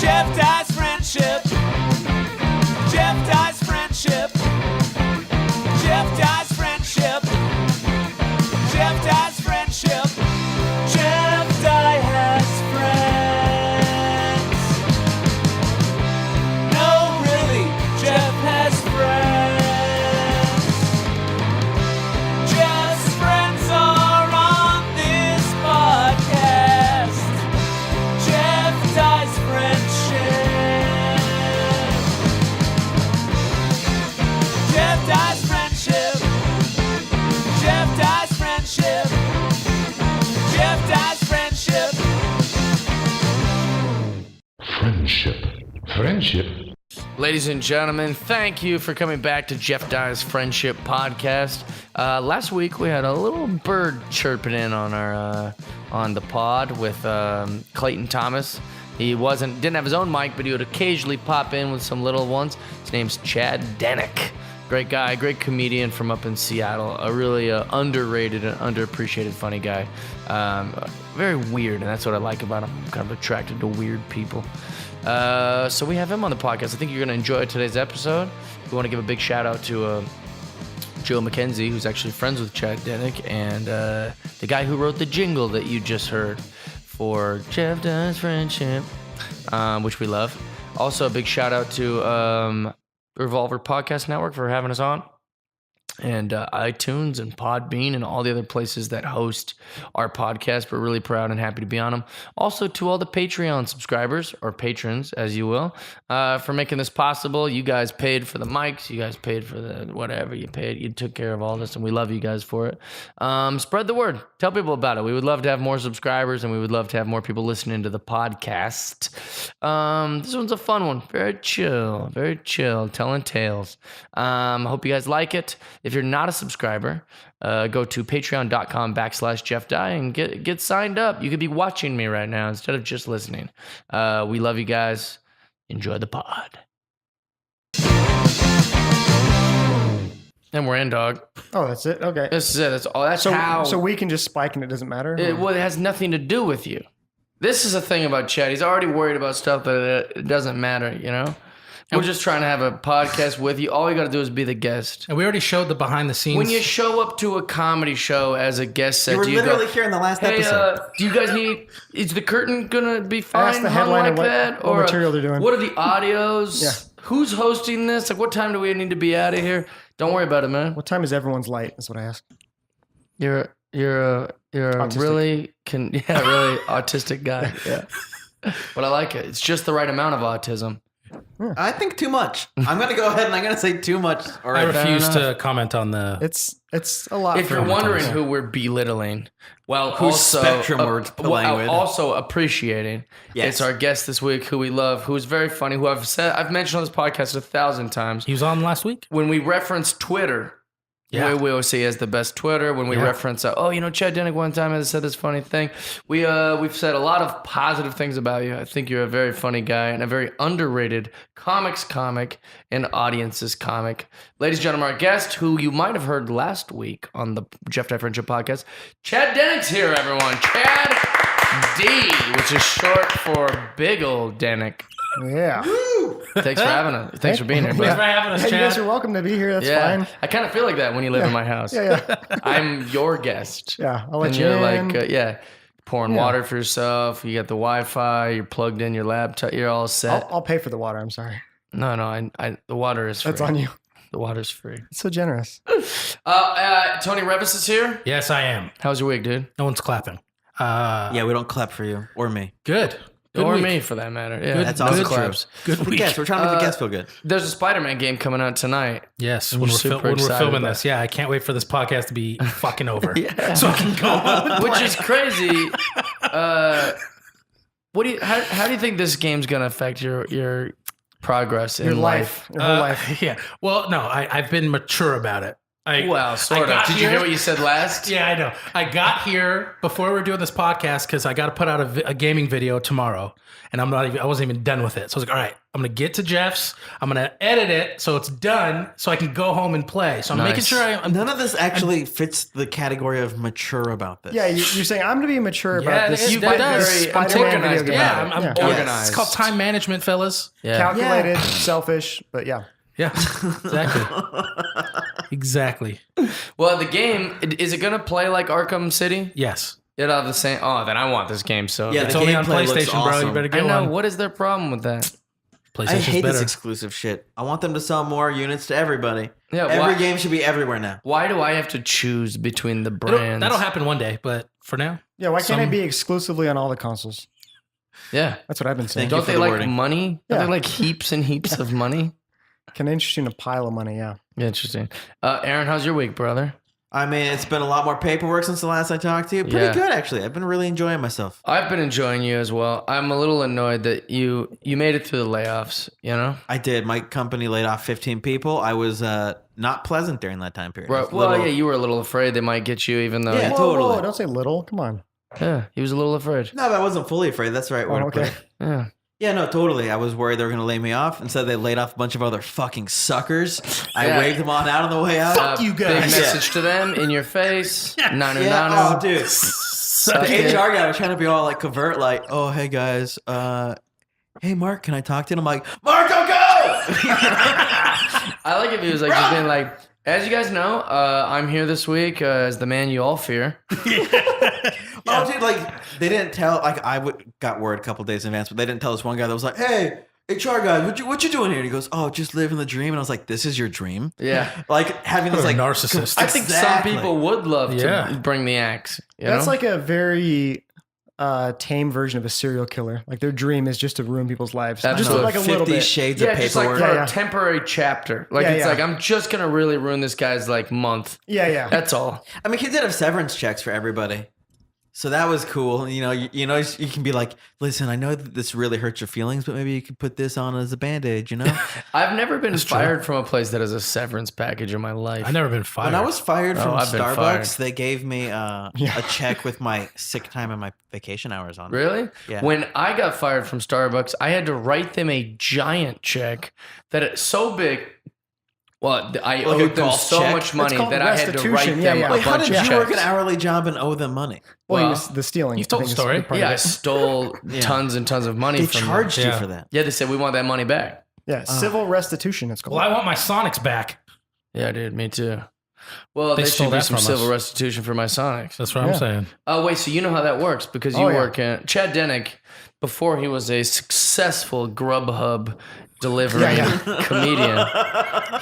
Jeff Dye's friendship. Jeff Dye's friendship. Jeff Dye's friendship. Jeff Dye's friendship. Jeff Dye has friends. No, really, Jeff has friends. Jeff's friends are on this podcast. Jeff Dye's friendship. Jeff Dye's friendship. Jeff Dye's friendship. Jeff Dye's friendship. Friendship. Ladies and gentlemen, thank you for coming back to Jeff Dye's Friendship Podcast. Last week we had a little bird chirping in on our on the pod with Clayton Thomas. He didn't have his own mic, but he would occasionally pop in with some little ones. His name's Chad Denick. Great guy, great comedian from up in Seattle. A really underrated and underappreciated funny guy. Very weird, and that's what I like about him. I'm kind of attracted to weird people. So we have him on the podcast. I think you're going to enjoy today's episode. We want to give a big shout out to Joe McKenzie, who's actually friends with Chad Denick, and the guy who wrote the jingle that you just heard for Jeff Dye's Friendship, which we love. Also, a big shout out to Revolver Podcast Network for having us on, and iTunes and Podbean and all the other places that host our podcast. We're really proud and happy to be on them. Also to all the Patreon subscribers, or patrons, as you will, for making this possible. You guys paid for the mics. You guys paid for the whatever you paid. You took care of all this, and we love you guys for it. Spread the word. Tell people about it. We would love to have more subscribers, and we would love to have more people listening to the podcast. This one's a fun one. Very chill. Telling tales. Hope you guys like it. If you're not a subscriber, go to patreon.com/Jeff Dye and get signed up. You could be watching me right now instead of just listening. We love you guys. Enjoy the pod. And we're in, dog. Oh, that's it? Okay. This is it. That's all. That's how. So we can just spike and it doesn't matter? It has nothing to do with you. This is the thing about Chad. He's already worried about stuff that it doesn't matter, you know? We're just trying to have a podcast with you. All you got to do is be the guest. And we already showed the behind the scenes. When you show up to a comedy show as a guest set, you were literally here in the last episode. Do you guys is the curtain going to be fine? Ask the headliner what material they're doing. What are the audios? Yeah. Who's hosting this? Like, what time do we need to be out of here? Don't worry about it, man. What time is everyone's light? That's what I asked. You're a really really autistic guy. Yeah. But I like it. It's just the right amount of autism. I think too much. I'm going to go ahead and I'm going to say too much. All I right. refuse to comment on the... It's a lot. If you're wondering who we're belittling, well, Whose also, spectrum we're playing with. Also appreciating. Yes. It's our guest this week, who we love, who's very funny, who I've mentioned on this podcast 1,000 times. He was on last week? When we reference Twitter, we always say he has the best Twitter. When we reference, Chad Denick one time has said this funny thing. We've said a lot of positive things about you. I think you're a very funny guy and a very underrated comic and audiences comic. Ladies and gentlemen, our guest, who you might have heard last week on the Jeff Dye Friendship Podcast, Chad Denick's here, everyone. Chad D, which is short for Big Ol' Denick. Yeah. Thanks for having us. Thanks for being here, bro. Thanks for having us, Hey, you Chad. guys are welcome to be here. That's fine. I kind of feel like that when you live in my house. Yeah. I'm your guest. Yeah, I'll let and you you're in. like, pouring water for yourself. You got the Wi-Fi. You're plugged in your laptop. You're all set. I'll pay for the water. I'm sorry. No, the water is free. That's on you. The water's free. It's so generous. Tony Reavis is here. Yes, I am. How's your week, dude? No one's clapping. Yeah, we don't clap for you or me. Good. Or week. me, for that matter. Yeah, That's also claps. true. Good The week. guests. We're trying to make the guests feel good. There's a Spider-Man game coming out tonight. Yes, We're when super we're excited filming about this. Yeah, I can't wait for this podcast to be fucking over. Yeah. So I can go home. Which is crazy. How do you think this game's gonna affect your progress in Your life. Your whole life. Yeah. Well, no, I've been mature about it. Well, sort of. got Did you hear here- what you said last? Yeah, I know. I got here before we were doing this podcast because I got to put out a gaming video tomorrow, and I wasn't even done with it. So I was like, all right, I'm gonna get to Jeff's. I'm gonna edit it so it's done, so I can go home and play. So I'm making Nice. sure I'm. None of this actually fits the category of mature about this. Yeah, you're saying I'm going to be mature Yeah, about this. it does. I'm Spider-Man organized video game. about Yeah, it. I'm Yeah. organized. It's called time management, fellas. Yeah. Calculated, selfish, but yeah. Yeah, exactly. Exactly. Well, the game, is it going to play like Arkham City? Yes. It'll have the same. Oh, then I want this game so Yeah, bad. It's the only on gameplay looks PlayStation, bro. You awesome. better I get know. one. What is their problem with that? I PlayStation's hate better. this exclusive shit. I want them to sell more units to everybody. Yeah, Every why- game should be everywhere now. Why do I have to choose between the That'll, brands? that'll happen one day, but for now, Yeah, why can't Some- it be exclusively on all the consoles? Yeah. That's what I've been saying. Thank you Don't for they the like wording. money? Yeah. Don't they like heaps and heaps of money? Kind of interesting, a pile of money, yeah. Interesting. Aaron, how's your week, brother? I mean, it's been a lot more paperwork since the last I talked to you. Pretty Yeah. good, actually. I've been really enjoying myself. I've been enjoying you as well. I'm a little annoyed that you made it through the layoffs, you know? I did. My company laid off 15 people. I was not pleasant during that time period. I Right. was Well, little- yeah, you were a little afraid they might get you, even though. Yeah. Yeah, Totally. Don't say little. Come on. he was a little afraid. No, I wasn't fully afraid. That's the right word. Oh, to put okay. it. Yeah. Yeah, no, totally. I was worried they were going to lay me off. Instead, they laid off a bunch of other fucking suckers. I Yeah. waved them on out on the way out. Fuck you guys. Big Yeah. message to them in your face. Nanu Yeah, nanu. oh, dude. Suck The it. HR guy was trying to be all like covert, like, oh, hey guys, hey Mark, can I talk to you? And I'm like, Mark, don't go! I like if he was like just being like, as you guys know, I'm here this week as the man you all fear. Oh, dude, like they didn't tell. Like got word a couple days in advance, but they didn't tell this one guy that was like, hey. HR guy, what you doing here? And he goes, oh, just living the dream. And I was like, this is your dream? Yeah. Like having this What a like narcissist. I think Exactly. some people would love Yeah. to bring the axe. You That's know? like a very tame version of a serial killer. Like their dream is just to ruin people's lives. That's Just what- like a 50 little bit. shades yeah, of just like paperwork. for Yeah, yeah. a temporary chapter. Like Yeah, it's yeah. like I'm just gonna really ruin this guy's like month. Yeah, yeah. That's all. I mean, he did have severance checks for everybody. So that was cool. You know, you can be like, listen, I know that this really hurts your feelings, but maybe you could put this on as a Band-Aid, you know? I've never been fired from a place that has a severance package in my life. I've never been fired. When I was fired from I've been Starbucks, fired. they gave me a Yeah. check with my sick time and my vacation hours on it. Really? Yeah. When I got fired from Starbucks, I had to write them a giant check that it's so big. Well, I Like a owed them golf so check? much money It's called that I had to write restitution. Yeah, them yeah. a Wait, how bunch did of you checks. work an hourly job and owe them money? Well, Well, he was the stealing. you've told I think the is story. part of Yeah, I it. stole Yeah. tons and tons of money They from charged them. you Yeah. for that. Yeah, they said we want that money back. Yeah, civil restitution. It's called. Well, I want my Sonics back. Yeah, dude, me too. Well, They there stole should be that some from civil us. restitution for my Sonics. That's what Yeah. I'm saying. Oh, wait, so you know how that works because you Oh, yeah. work in Chad Denick, before he was a successful Grubhub delivering comedian.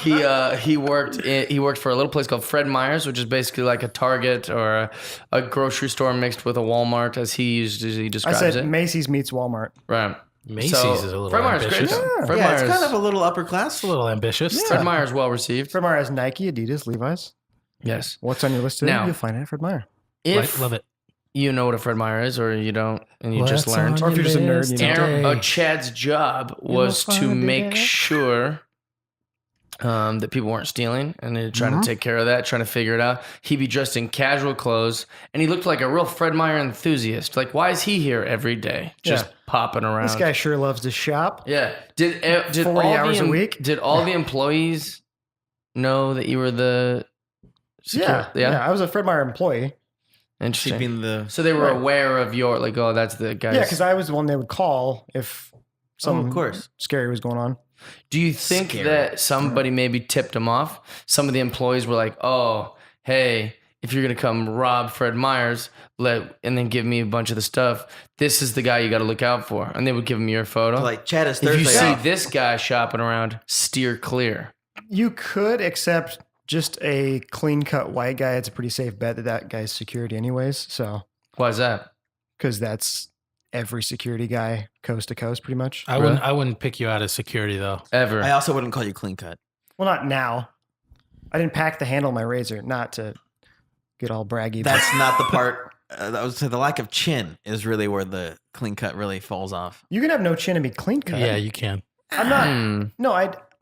He worked for a little place called Fred Meyer's, which is basically like a Target or a grocery store mixed with a Walmart, as he I describes said it. Macy's meets Walmart. Right. Macy's is a little Fred Meyer's ambitious. great. Though. Fred Yeah, Meyer's, it's kind of a little upper class. It's a little ambitious. Fred Meyer's well received. Fred Meyer has Nike, Adidas, Levi's. Yes. What's on your list today? Now- You'll find it at Fred Meyer. If Right? Love it. you know what a Fred Meyer is, or you don't, and you just What's learned. on Or if you're just a your nerd, list you know. today? Chad's job was to find make it. sure that people weren't stealing, and they're trying to take care of that, trying to figure it out. He'd be dressed in casual clothes, and he looked like a real Fred Meyer enthusiast. Like, why is he here every day, just Yeah. popping around? This guy sure loves to shop. Yeah. Did 40 all hours the a week? Did all the employees know that you were the? Yeah, I was a Fred Meyer employee. Interesting. Keeping the So they were Right. aware of your like, oh, that's the guy. Yeah, because I was the one they would call if something of course. scary was going on. Do you think Scary. that somebody maybe tipped him off? Some of the employees were like, "Oh, hey, if you're gonna come rob Fred Meyer's, and then give me a bunch of the stuff, this is the guy you got to look out for." And they would give him your photo. like Chad is if Thursday you see off. this guy shopping around, steer clear. You could, except just a clean-cut white guy. It's a pretty safe bet that guy's security anyways. So, Why is that? because that's every security guy coast to coast pretty much. I wouldn't pick you out as security though. Ever? I also wouldn't call you clean cut. Well, not now. I didn't pack the handle of my razor, not to get all braggy. but- That's not the part. That was the lack of chin is really where the clean cut really falls off. you can have no chin and be clean cut. Yeah, you can. I'm not. Hmm. No,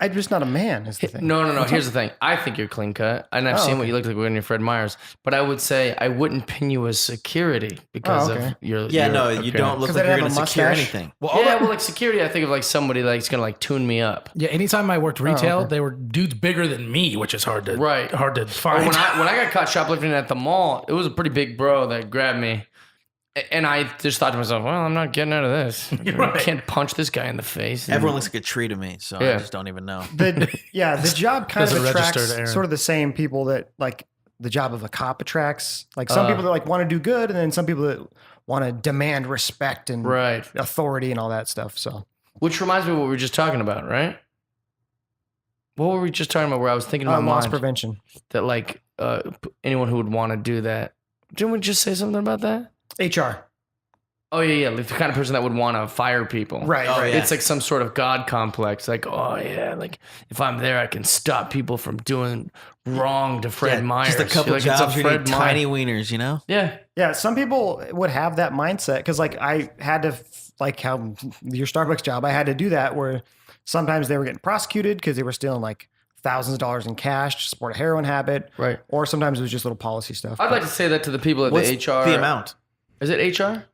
I'm just not a man. Is the thing. No. Here's the thing. I think you're clean cut, and I've seen what okay. you look like when you're Fred Myers. But I would say I wouldn't pin you as security because okay. of your. Yeah, your no, you appearance. don't look 'Cause like I'd you're have going a to secure mustache. anything. Well, all Yeah, that- well, like security, I think of like somebody like that's gonna like tune me up. yeah. Anytime I worked retail, okay. they were dudes bigger than me, which is hard to Right. find. When I got caught shoplifting at the mall, it was a pretty big bro that grabbed me. And I just thought to myself, well, I'm not getting out of this. Right. I can't punch this guy in the face. Everyone looks like a tree to me, so I Yeah. just don't even know. The job kind of Doesn't register attracts to Aaron. sort of the same people that like the job of a cop attracts. Like some people that like want to do good, and then some people that want to demand respect and Right. authority and all that stuff. So Which reminds me of what we were just talking about, right? What were we just talking about where I was thinking about loss mind prevention. that like anyone who would want to do that. Didn't we just say something about that? HR. Oh, yeah. Like the kind of person that would want to fire people. Right. Oh, right. yeah. It's like some sort of God complex. Like, oh, yeah, like if I'm there, I can stop people from doing wrong to Fred Myers. Just a couple You're like, it's jobs, you Fred need Myers. tiny wieners, you know? Yeah. Yeah, some people would have that mindset because, like, I had to, like, how your Starbucks job, I had to do that where sometimes they were getting prosecuted because they were stealing like thousands of dollars in cash to support a heroin habit, Right. or sometimes it was just little policy stuff. I'd like to say that to the people at What's the HR. the amount? Is it HR?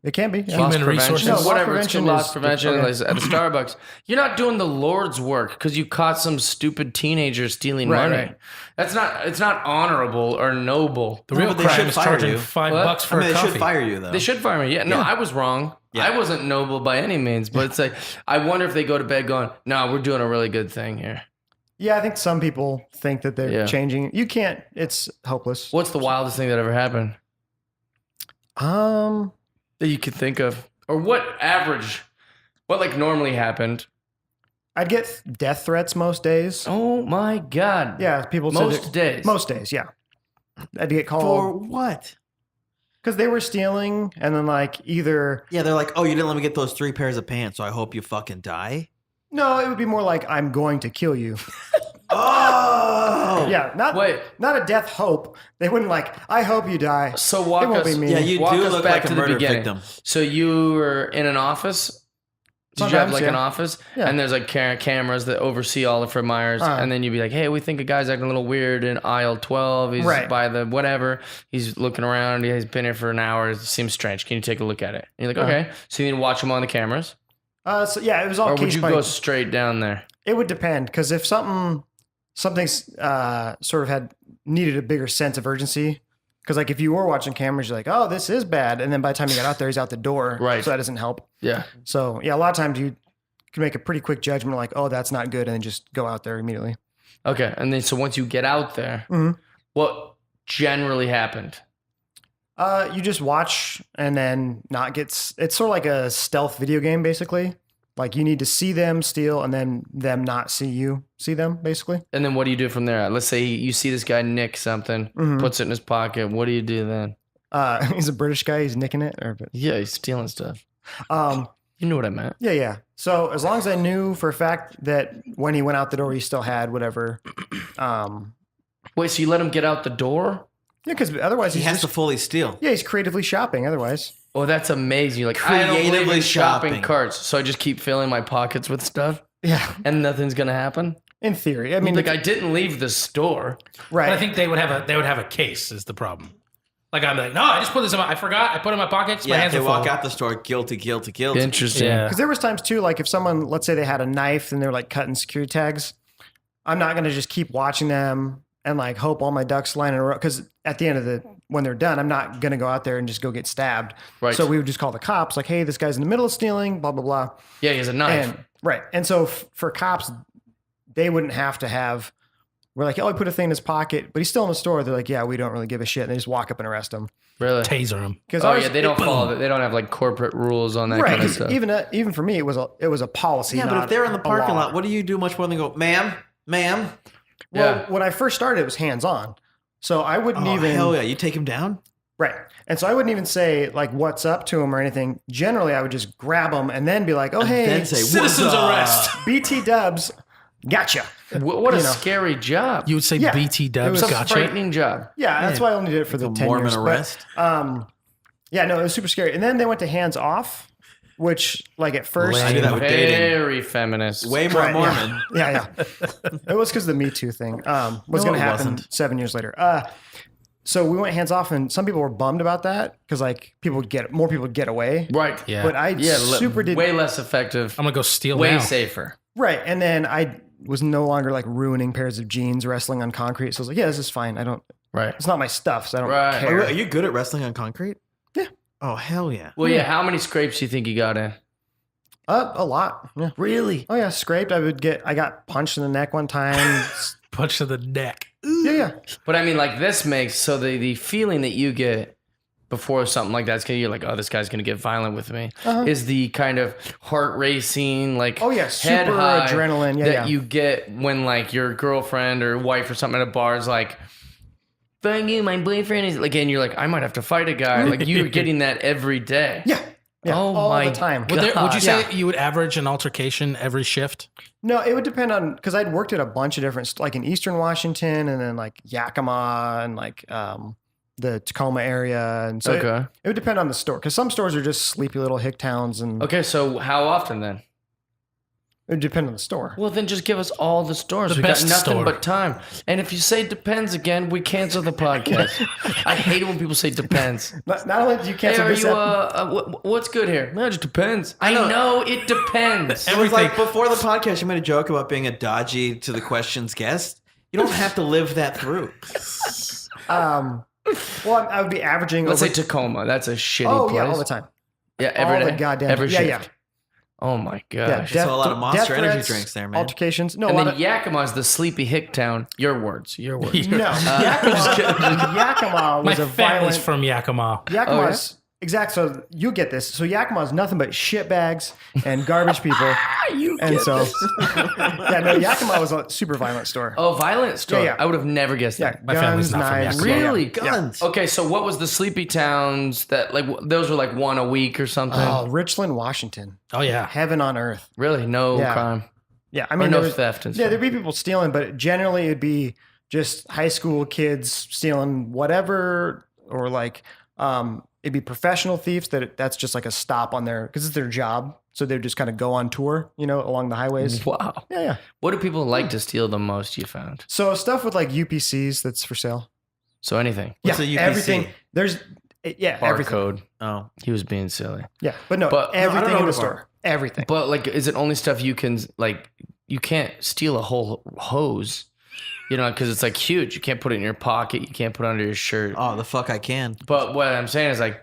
It can be. Human Loss prevention. resources? No, loss whatever. It's prevention loss is- prevention okay. like, at the Starbucks. You're not doing the Lord's work because you caught some stupid teenager stealing Right, money. right. That's not. It's not honorable or noble. The No, real but they crime should is fire charging you. $5 What? for I mean, a they coffee. should fire you, though. They should fire me. Yeah, no, I was wrong. Yeah. I wasn't noble by any means, but it's like I wonder if they go to bed going, "No, we're doing a really good thing here." Yeah, I think some people think that they're Yeah. changing. You can't. It's hopeless. What's the wildest thing that ever happened Um, that you could think of, or what like normally happened? I'd get death threats most days. Oh my God! Yeah, people said most it- days. Most days, yeah. I'd get For called what? because they were stealing, and then like either Yeah, they're like, oh, you didn't let me get those 3 pairs of pants, so I hope you fucking die. no, it would be more like I'm going to kill you. Oh! Yeah, not a death hope. They wouldn't like. I hope you die. So walk It won't us. be me. Yeah, you Walk do us look back like to a the murder beginning. victim. So you were in an office. Did you have Sometimes, like yeah. an office? Yeah. And there's like cameras that oversee all of Fred Myers. And then you'd be like, hey, we think a guy's acting a little weird in aisle 12. He's Right. by the whatever. He's looking around. He's been here for an hour. It seems strange. Can you take a look at it? And you're like, okay. So you need to watch him on the cameras? So yeah, it was all Or would case you by. go straight down there? It would depend because if something's sort of had needed a bigger sense of urgency. Because like if you were watching cameras, you're like, oh, this is bad, and then by the time you got out there, he's out the door. Right. So that doesn't help. Yeah. So yeah, a lot of times you can make a pretty quick judgment, like, oh, that's not good, and then just go out there immediately. Okay. And then so once you get out there, what generally happened? You just watch and then not get. It's sort of like a stealth video game, basically. Like you need to see them steal, and then them not see you see them, basically. And then what do you do from there? Let's say you see this guy nick something, puts it in his pocket. What do you do then? He's a British guy. He's nicking it, Yeah, he's stealing stuff. um, You know what I meant. yeah. So as long as I knew for a fact that when he went out the door, he still had whatever. Wait, so you let him get out the door? Yeah, because otherwise He he's has just, to fully steal. yeah, he's creatively shopping. Otherwise, Oh, that's amazing. You're like, I don't believe in Creatively shopping shopping. carts. So I just keep filling my pockets with stuff yeah, and nothing's going to happen? in theory. I mean, Like, I didn't leave the store. right? But I think they would have a case is the problem. Like I'm like, no, I just put this in I forgot. I put it in my pockets. My Yeah, hands they are walk full. out the store, guilty. Interesting. Yeah. Because there was times too, like if someone, let's say they had a knife and they're like cutting security tags, I'm not gonna just keep watching them and like hope all my ducks line in a row. Because at the end of when they're done, I'm not gonna go out there and just go get stabbed. Right. So we would just call the cops, like, hey, this guy's in the middle of stealing, blah blah blah. Yeah, he has a knife. And right, and so for cops, they wouldn't have to have. We're like, oh, he put a thing in his pocket, but he's still in the store. They're like, yeah, we don't really give a shit. And they just walk up and arrest him. Really? Taser him. Because Oh, yeah, they don't follow that. They don't have like corporate rules on that right. kind of 'Cause stuff. even for me, it was a policy. Yeah, but not if they're in the a parking law. lot, what do you do much more than go, ma'am? Well, Yeah. when I first started, it was hands on. So I wouldn't Oh, even. hell yeah. You take him down? Right. And so I wouldn't even say like what's up to him or anything. Generally, I would just grab him and then be like, oh, hey, Then say, Citizens "What's up?" arrest. BT Dubs, gotcha. What a you know. scary job. You would say Yeah. BT It Dubs was It's a gotcha. frightening job. Yeah, that's why I only did it for the A 10 Mormon years. arrest? But, yeah, no, it was super scary. And then they went to hands off. which like at first, I do that with dating. Very feminist. Way more Right, Mormon. yeah. It was because of the Me Too thing. Was going to it happen wasn't. 7 years later. So we went hands off, and some people were bummed about that because like more people would get away. Right. Yeah. But I super did way less effective. I'm gonna go steal way now. safer. right, and then I was no longer like ruining pairs of jeans wrestling on concrete. So I was like, yeah, this is fine. I don't. Right. It's not my stuff, so I don't Right. care. Are you good at wrestling on concrete? Yeah. Oh, hell yeah. Well, yeah. How many scrapes do you think you got in? A lot. Yeah. Really? Oh yeah, scraped. I got punched in the neck one time. Punch to the neck. yeah. But I mean, like this makes so the feeling that you get before something like that, you're like, oh, this guy's gonna get violent with me, is the kind of heart racing, like Oh, yeah, head super high adrenaline, yeah, that yeah. you get when like your girlfriend or wife or something at a bar is like, "Fuck you, my boyfriend is like," and you're like, I might have to fight a guy. Like you're getting that every day. Yeah. Yeah. Oh all my the time. Would you say Yeah. you would average an altercation every shift? No, it would depend on because I'd worked at a bunch of different, like in Eastern Washington, and then like Yakima and like the Tacoma area, and so Okay. it would depend on the store because some stores are just sleepy little hick towns, and Okay, so how often then? it would depend on the store. Well, then just give us all the stores. The We got best nothing store. but time. And if you say depends again, we cancel the podcast. I hate it when people say depends. Not only do you Hey, cancel are this, you what's good here? No, it just depends. I know it depends. It was like before the podcast, you made a joke about being a dodgy to the questions guest. You don't have to live that through. well, I would be averaging. Let's over, say Tacoma. That's a shitty oh place. yeah, all the time. Yeah, every all day. the goddamn every yeah, shift. yeah. Oh my Yeah, gosh. So a lot of Monster death Energy threats, drinks there, man. Altercations. No, And a lot then of, Yakima's the sleepy hick town. Your words. Your words. no. Yakima My was a family's violent. from Yakima. Yakima's exact. So you get this. So Yakima's nothing but shit bags and garbage people. and so, yeah, no, Yakima was a super violent store. Oh, violent store. Yeah. I would have never guessed yeah, that. My family's guns, not from knives. Yakima. Really? Guns. Okay, so what was the sleepy towns that like those were like one a week or something? Oh, Richland, Washington, Oh yeah. heaven on earth. Really? No Yeah. crime. Yeah, I Or mean, no there was- theft and Yeah, stuff. there'd be people stealing, but generally it'd be just high school kids stealing whatever, or like it'd be professional thieves that's just like a stop on their because it's their job, so they just kind of go on tour, along the highways. Wow. Yeah, yeah. What do people like to steal the most, you found? So stuff with like UPCs that's for sale. So anything. What's yeah, a UPC? everything. There's everything. Barcode. Oh. He was being silly. Yeah, but no, But- everything I don't know in the what store. Everything. But like, is it only stuff you can like? You can't steal a whole hose, because it's like huge. You can't put it in your pocket. You can't put it under your shirt. Oh, the fuck I can. But what I'm saying is like,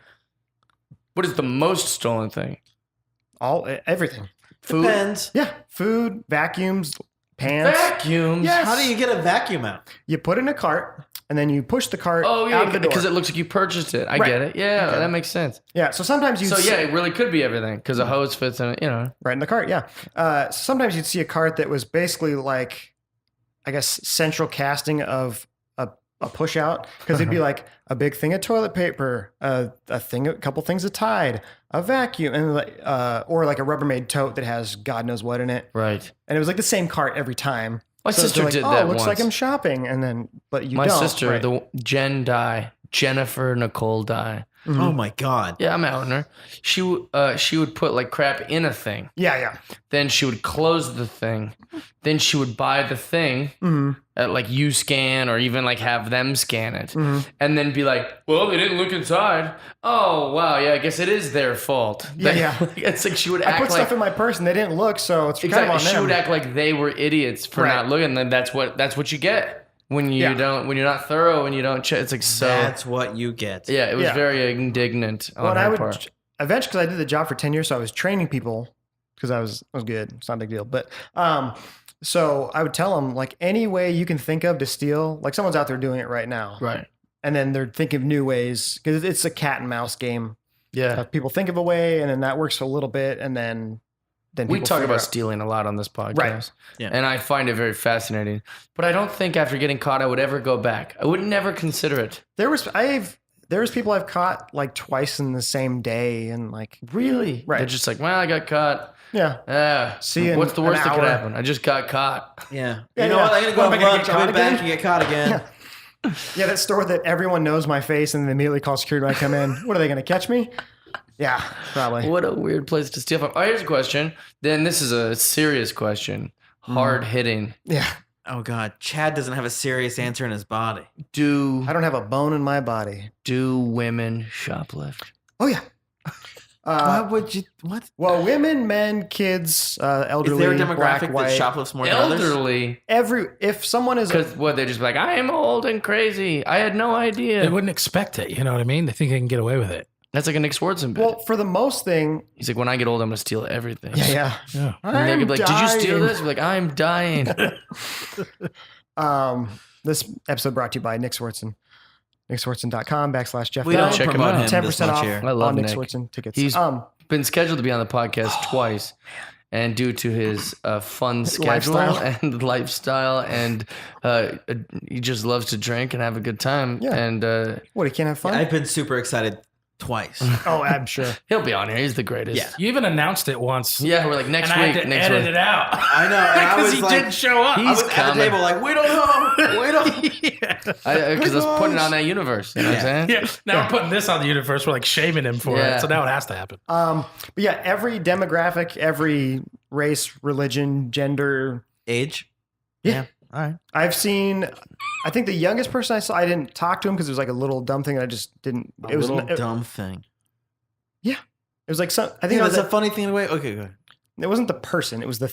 what is the most stolen thing? Everything. Food. Depends. Yeah, food, vacuums, pants. Vacuums. Yes. How do you get a vacuum out? You put it in a cart, and then you push the cart Oh out yeah, of the door. because it looks like you purchased it. I Right. get it. Yeah, Okay. that makes sense. Yeah, so sometimes you So yeah, it really could be everything because a hose fits in it. right in the cart. Yeah, sometimes you'd see a cart that was basically like, I guess, central casting of a push out because it'd be like a big thing of toilet paper, a couple things of Tide, a vacuum, and or like a Rubbermaid tote that has God knows what in it. Right. And it was like the same cart every time. My So sister they're like, did oh, that it looks like once. I'm shopping, and then but you My don't. sister, right. the Jennifer Nicole Dye. Mm-hmm. Oh my god. Yeah, I'm outing her. She would put like crap in a thing. Yeah. Then she would close the thing. Then she would buy the thing Mm-hmm. at like you scan or even like have them scan it. And then be like, well, they didn't look inside. Oh, wow. Yeah, I guess it is their fault. Yeah. It's like she would I act put like. stuff in my purse and they didn't look, so it's kind of Exactly. on She them. would act like they were idiots for Right. not looking. Then that's what you get when you Yeah. when you're not thorough and you don't check. It's like so. That's what you get. Yeah, it was Yeah. very indignant on Well, and her I would part. eventually, because I did the job for 10 years, so I was training people because I was good. It's not a big deal. But so I would tell them, like, any way you can think of to steal, like someone's out there doing it right now. Right. And then they're thinking of new ways because it's a cat and mouse game. Yeah. People think of a way, and then that works for a little bit, and then We people talk figure about out- stealing a lot on this podcast. Right. Yeah. And I find it very fascinating. But I don't think after getting caught I would ever go back. I would never consider it. There was people I've caught like twice in the same day, and like Really? Right. They're just like, well, I got caught. yeah. See you in what's the worst an that could hour. happen? I just got caught. Yeah. Yeah, You know yeah. what? I'm gonna go What, am I have gonna lunch. get I'll caught be back again? and get caught again. Yeah, that store that everyone knows my face and they immediately call security when I come in. What are they going to catch me? Yeah, probably. What a weird place to steal from. Oh, here's a question. Then this is a serious question. Hard hitting. Yeah. Oh God, Chad doesn't have a serious answer in his body. I Do don't have a bone in my body. women shoplift? Oh yeah. Why would you? What? Well, women, men, kids, elderly, Is there a demographic black, that white, shoplifts more than others? Elderly. if someone is Because what, they just be like, I am old and crazy. I had no They idea. wouldn't expect it. You know what I mean? They think they can get away with it. That's like a Nick Swartzen bit. well, for the most thing, He's like, when I get old, I'm going to steal everything. yeah. Yeah. And they could be like, did you steal dying. this? Be like, I'm dying. This episode brought to you by Nick Swartzen. NickSwartzen.com/Jeff. We don't Check him promote out. him 10% this much off here. I love on Nick Nick. Swartzen tickets. He's been scheduled to be on the podcast twice. And due to his fun schedule Lifestyle. and lifestyle, and he just loves to drink and have a good time. Yeah. And what, he can't have fun? I've been super excited twice. Oh, I'm sure. he'll be on here. He's the greatest. Yeah. You even announced it once. Yeah, we're like next And I week. had to Next edit week. it out. I know, and I Because was he like, didn't show up. I was at the coming. table like, we don't know, we don't. Because I was putting it on that universe. You know what I'm saying? Yeah. Now we're putting this on the universe. We're like shaming him for Yeah. it. So now it has to happen. But yeah, every demographic, every race, religion, gender. Age. Yeah. All right. I've seen. I think the youngest person I saw, I didn't talk to him because it was like a little dumb thing. And I just didn't. A little dumb thing. It was like some. I think Yeah, it was. that's a funny thing in a way. Okay, go ahead. It wasn't the person. It was the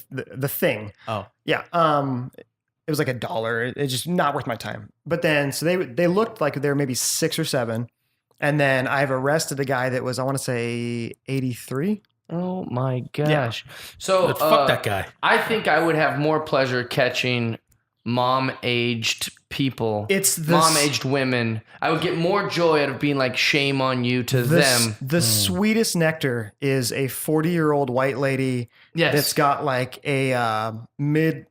thing. Oh. Yeah. It was like $1. It's just not worth my time. But then, so they looked like they were maybe 6 or 7, and then I've arrested a guy that was, I want to say 83. Oh my gosh. So But fuck that guy. I think I would have more pleasure catching mom-aged people. It's this, mom-aged women. I would get more joy out of being like, shame on you to them. The sweetest nectar is a 40-year-old white lady Yes. that's got like a mid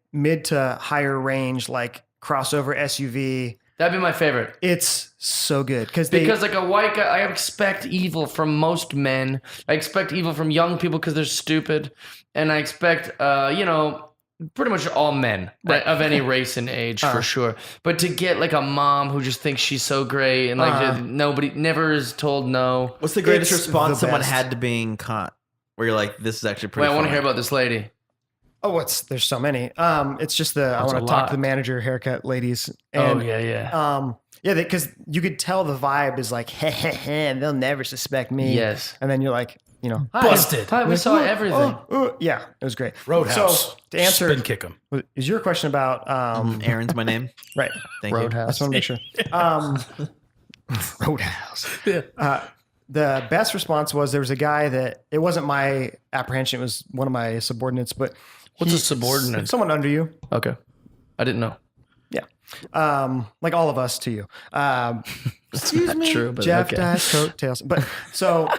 to higher range like crossover SUV. That'd be my favorite. It's so good because Because like a white guy, I expect evil from most men. I expect evil from young people because they're stupid, and I expect, pretty much all men of any race and age for sure. But to get like a mom who just thinks she's so great and like nobody never is told no. What's the greatest It's response the someone best. had to being caught? Where you're like, this is actually Wait, pretty I want to funny. hear about this lady. there's so many. It's just I That's want a to talk lot. to the manager, haircut ladies. And, yeah. yeah, because you could tell the vibe is like, they'll never suspect me. Yes. And then you're like, hi. Busted. Hi, we saw everything. Yeah, it was great. Roadhouse. So to answer, Spin kick him. is your question about Aaron's my name. right? Thank I Roadhouse. just want to make sure. Roadhouse. Yeah. The best response was there was a guy that it wasn't my apprehension; it was one of my subordinates. But What's a subordinate? Someone under you. Okay. I didn't know. Yeah. Like all of us to you. Excuse me. True, but Jeff okay. dies, coattails. But so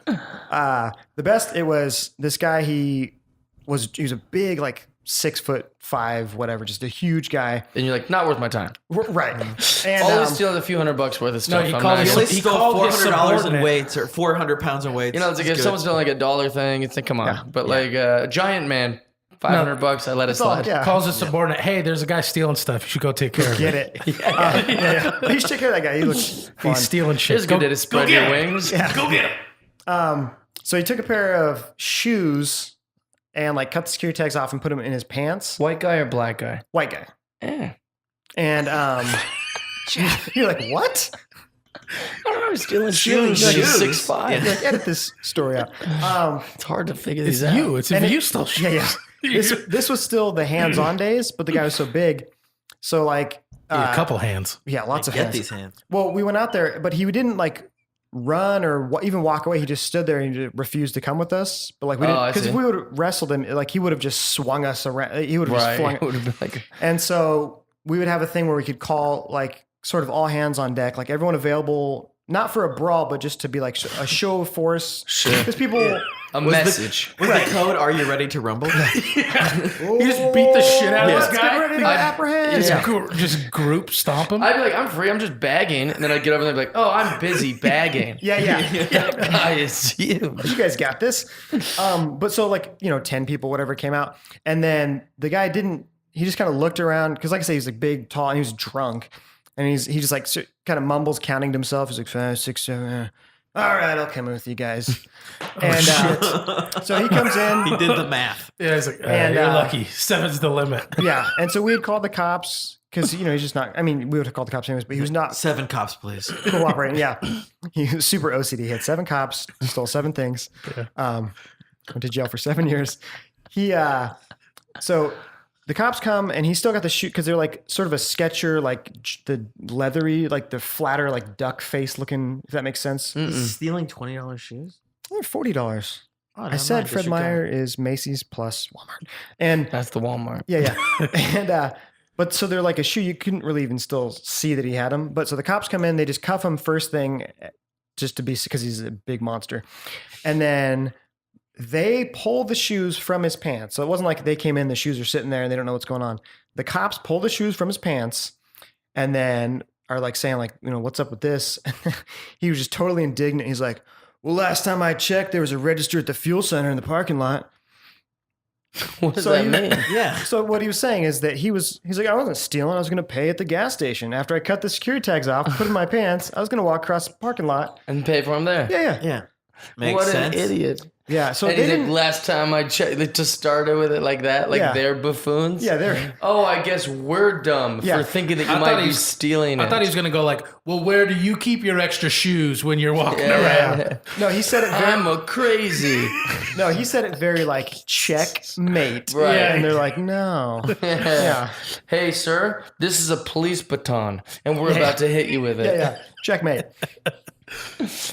the best, it was this guy. He was a big, like 6'5", whatever, just a huge guy. And you're like, not worth my time. Right. And Always steal a few $100 worth of stuff. he I'm called not his- He gonna- only He stole called his $400 in subordinate. weights or 400 pounds in weights. You know, it's like if good. someone's doing like $1 thing, it's like, come on. But like a giant man, $500, I let it all, slide. yeah. Calls his subordinate, hey, there's a guy stealing stuff. You should go take care of get it. it. Yeah. You should take care of that guy. He looks fun. He's stealing shit. It's good to spread your wings. Go get him. So he took a pair of shoes and like cut the security tags off and put them in his pants. White guy or black guy? White guy. Eh. And you're like, what? I don't know. Stealing shoes. Shoes. You're 6'5". You're like, edit this story out. It's hard to figure It's these out. you. It's if And you it- stole shit. Yeah, yeah. This was still the hands-on days, but the guy was so big. So like, A couple hands. yeah, lots of Get hands. these hands. Well, we went out there, but he didn't like run or even walk away. He just stood there and he refused to come with us. But like we didn't, I because if see. we would have wrestled him, like he would have just swung us around. He would have just flung Right. It would have been like, And so we would have a thing where we could call like sort of all hands on deck, like everyone available, not for a brawl, but just to be like a show of force. Sure. Because people, a message. Was the code, are you ready to rumble? You just beat the shit out of let's this get guy. ready to apprehend. Just group stomp him. I'd be like, I'm free. I'm just bagging. And then I'd get over there and be like, oh, I'm busy bagging. Yeah. That guy is you. You guys got this. But so like, 10 people, whatever came out. And then the guy he just kind of looked around. Cause like I say, he's like big, tall, and he was drunk. And he just like kind of mumbles counting to himself. He's like 5, 6, 7. all right, I'll come with you guys. And so he comes in. He did the math. Yeah, he's like, And, you're lucky. 7's the limit. Yeah. And so we had called the cops because, he's just not, I mean, we would have called the cops anyways, but he was not 7 cops, please. cooperating. Yeah. He was super OCD. He had 7 cops, stole 7 things, went to jail for 7 years. So the cops come and he's still got the shoe because they're like sort of a sketcher, like the leathery, like the flatter, like duck face looking, if that makes sense. Stealing $20 shoes? They're $40. Oh, I said Fred Meyer is Macy's plus Walmart. And That's the Walmart. yeah. And, but so they're like a shoe. You couldn't really even still see that he had them. But so the cops come in, they just cuff him first thing just to be, because he's a big monster. And then they pull the shoes from his pants. So it wasn't like they came in, the shoes are sitting there and they don't know what's going on. The cops pull the shoes from his pants and then are like saying like, what's up with this? He was just totally indignant. He's like, well, last time I checked, there was a register at the fuel center in the parking lot. What does that mean? Yeah. So what he was saying is that he's like, I wasn't stealing. I was going to pay at the gas station. After I cut the security tags off, put in my pants, I was going to walk across the parking lot. And pay for them there. Yeah. Yeah. Makes What sense. an idiot. Yeah. So And they he's like, didn't. last time I checked, they just started with it like that, like Yeah. they're buffoons. Yeah, they're. Oh, I guess we're dumb Yeah. for thinking that you I might thought be he's- stealing it. I thought he was going to go like, well, where do you keep your extra shoes when you're walking around? Yeah. No, he said it very. I'm a crazy. No, he said it very like checkmate. Right. And they're like, no. Yeah. Hey, sir, this is a police baton, and we're about to hit you with it. Yeah. Checkmate.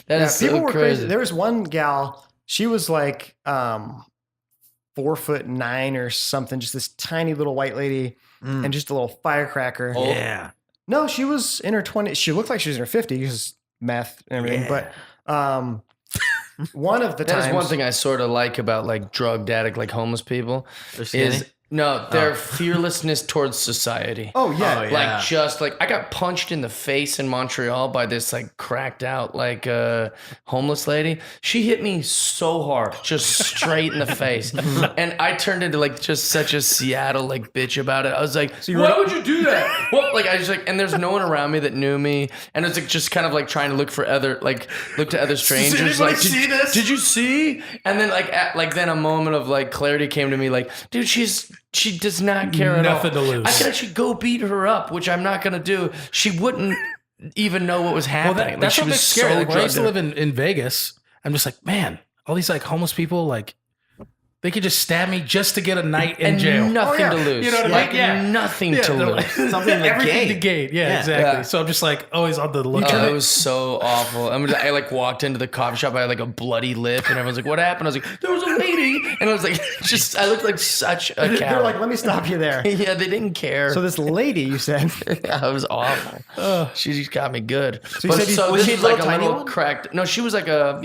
That is People so were crazy. There was one gal. She was like 4'9" or something. Just this tiny little white lady, and just a little firecracker. Oh. Yeah. No, she was in her 20s. She looked like she was in her 50s because meth and everything. Yeah. But one of the That times. is one thing I sort of like about like drug addict, like homeless people, They're skinny? is their fearlessness towards society. Oh yeah. Oh, yeah. Like just like I got punched in the face in Montreal by this like cracked out like homeless lady. She hit me so hard, just straight in the face, and I turned into like just such a Seattle like bitch about it. I was like, "Why would you do that?" Well, like I just like, and there's no one around me that knew me, and it's like just kind of like trying to look to other strangers. anybody Like, see this? Did you see? And then like then a moment of like clarity came to me. Like, dude, she does not care at all. Nothing to lose. I could actually go beat her up, which I'm not going to do. She wouldn't even know what was Well, happening. that's she what was makes scary. Like, when I used to drugged live in Vegas, I'm just like, man, all these like homeless people, like they could just stab me just to get a night in and jail. nothing Oh, yeah. to lose. You know what I mean? Like Yeah. nothing Yeah, to they're lose. like- Something to everything gain. to gain. Yeah, Yeah. exactly. Yeah. So I'm just like always on the lookout. Oh, it was so awful. I like walked into the coffee shop. I had like a bloody lip, and everyone's like, "What happened?" I was like, "There was a lady," and I was like, I looked like such a They're coward. like, let me stop you there. yeah, they didn't care. So this lady, you said. Yeah, it was awful. She just got me good. So you said was this she was a like little a tiny little one? cracked. No, she was like a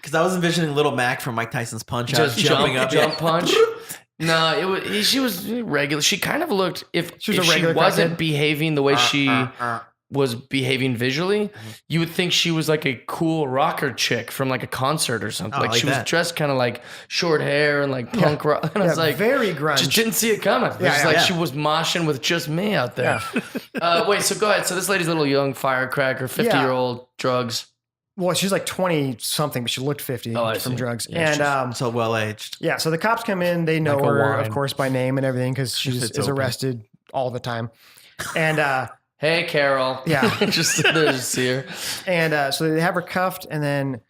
Because I was envisioning Little Mac from Mike Tyson's Punch Out just jumping up. jump punch. No, she was regular. She kind of looked if She was if a regular she wasn't crackhead? behaving the way she was behaving visually, you would think she was like a cool rocker chick from like a concert or something. Oh, like like she that. was dressed kind of like short hair and like punk rock. And I was like, very grunge. just didn't see it coming. Yeah, It's yeah, like yeah. she was moshing with just me out there. Wait, so go ahead. So this lady's a little young firecracker, 50-year-old drugs. Well, she's like 20 something, but she looked 50 Oh, I from see. drugs. Yeah, And So well aged. yeah, so the cops come in, they know Like a her, wine. of course, by name and everything because she It's is open. arrested all the time. And Hey, Carol. Yeah. just there to see her. and so they have her cuffed, and then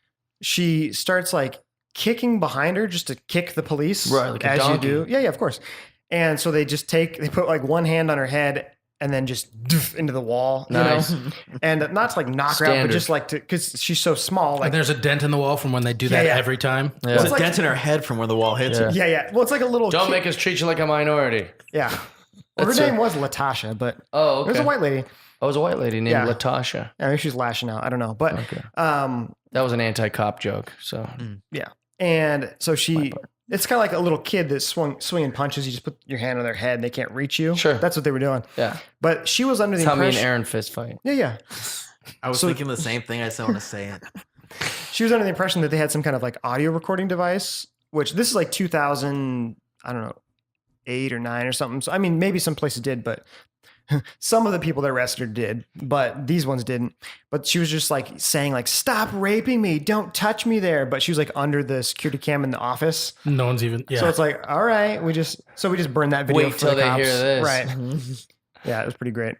she starts like kicking behind her just to kick the police, Right, like a as donkey. you do. Yeah, of course. And so they put like one hand on her head and then just doof into the wall, Nice. you know? And not to like knock her out, Standard. but just like because she's so small, like And there's a dent in the wall from when they do that Yeah, yeah. every time. Yeah. There's It's a like- dent in her head from where the wall hits her. yeah. Well, it's like a little. Don't kid- make us treat you like a minority. Yeah. Well, her That's name was Latasha, but Oh, it was okay. a white lady. I was a white lady named Yeah. Latasha. I mean, she's lashing out. I don't know, but Okay. um, That was an anti-cop joke. So yeah. And so it's kind of like a little kid that's swinging punches. You just put your hand on their head and they can't reach you. Sure. That's what they were doing. yeah, But she was under the tell me an impression. Aaron fist fight. Yeah. I was So- thinking the same thing. I just don't want to say it. She was under the impression that they had some kind of like audio recording device, which this is like 2000, I don't know, 8 or 9 or something. So, I mean, maybe some places did, but some of the people that arrested her did, but these ones didn't. But she was just like saying like, "Stop raping me! Don't touch me there!" But she was like under the security cam in the office. No one's even. Yeah. So it's like, all right, we just burned that video. Wait for till the they cops. hear this. Right? Yeah, it was pretty great.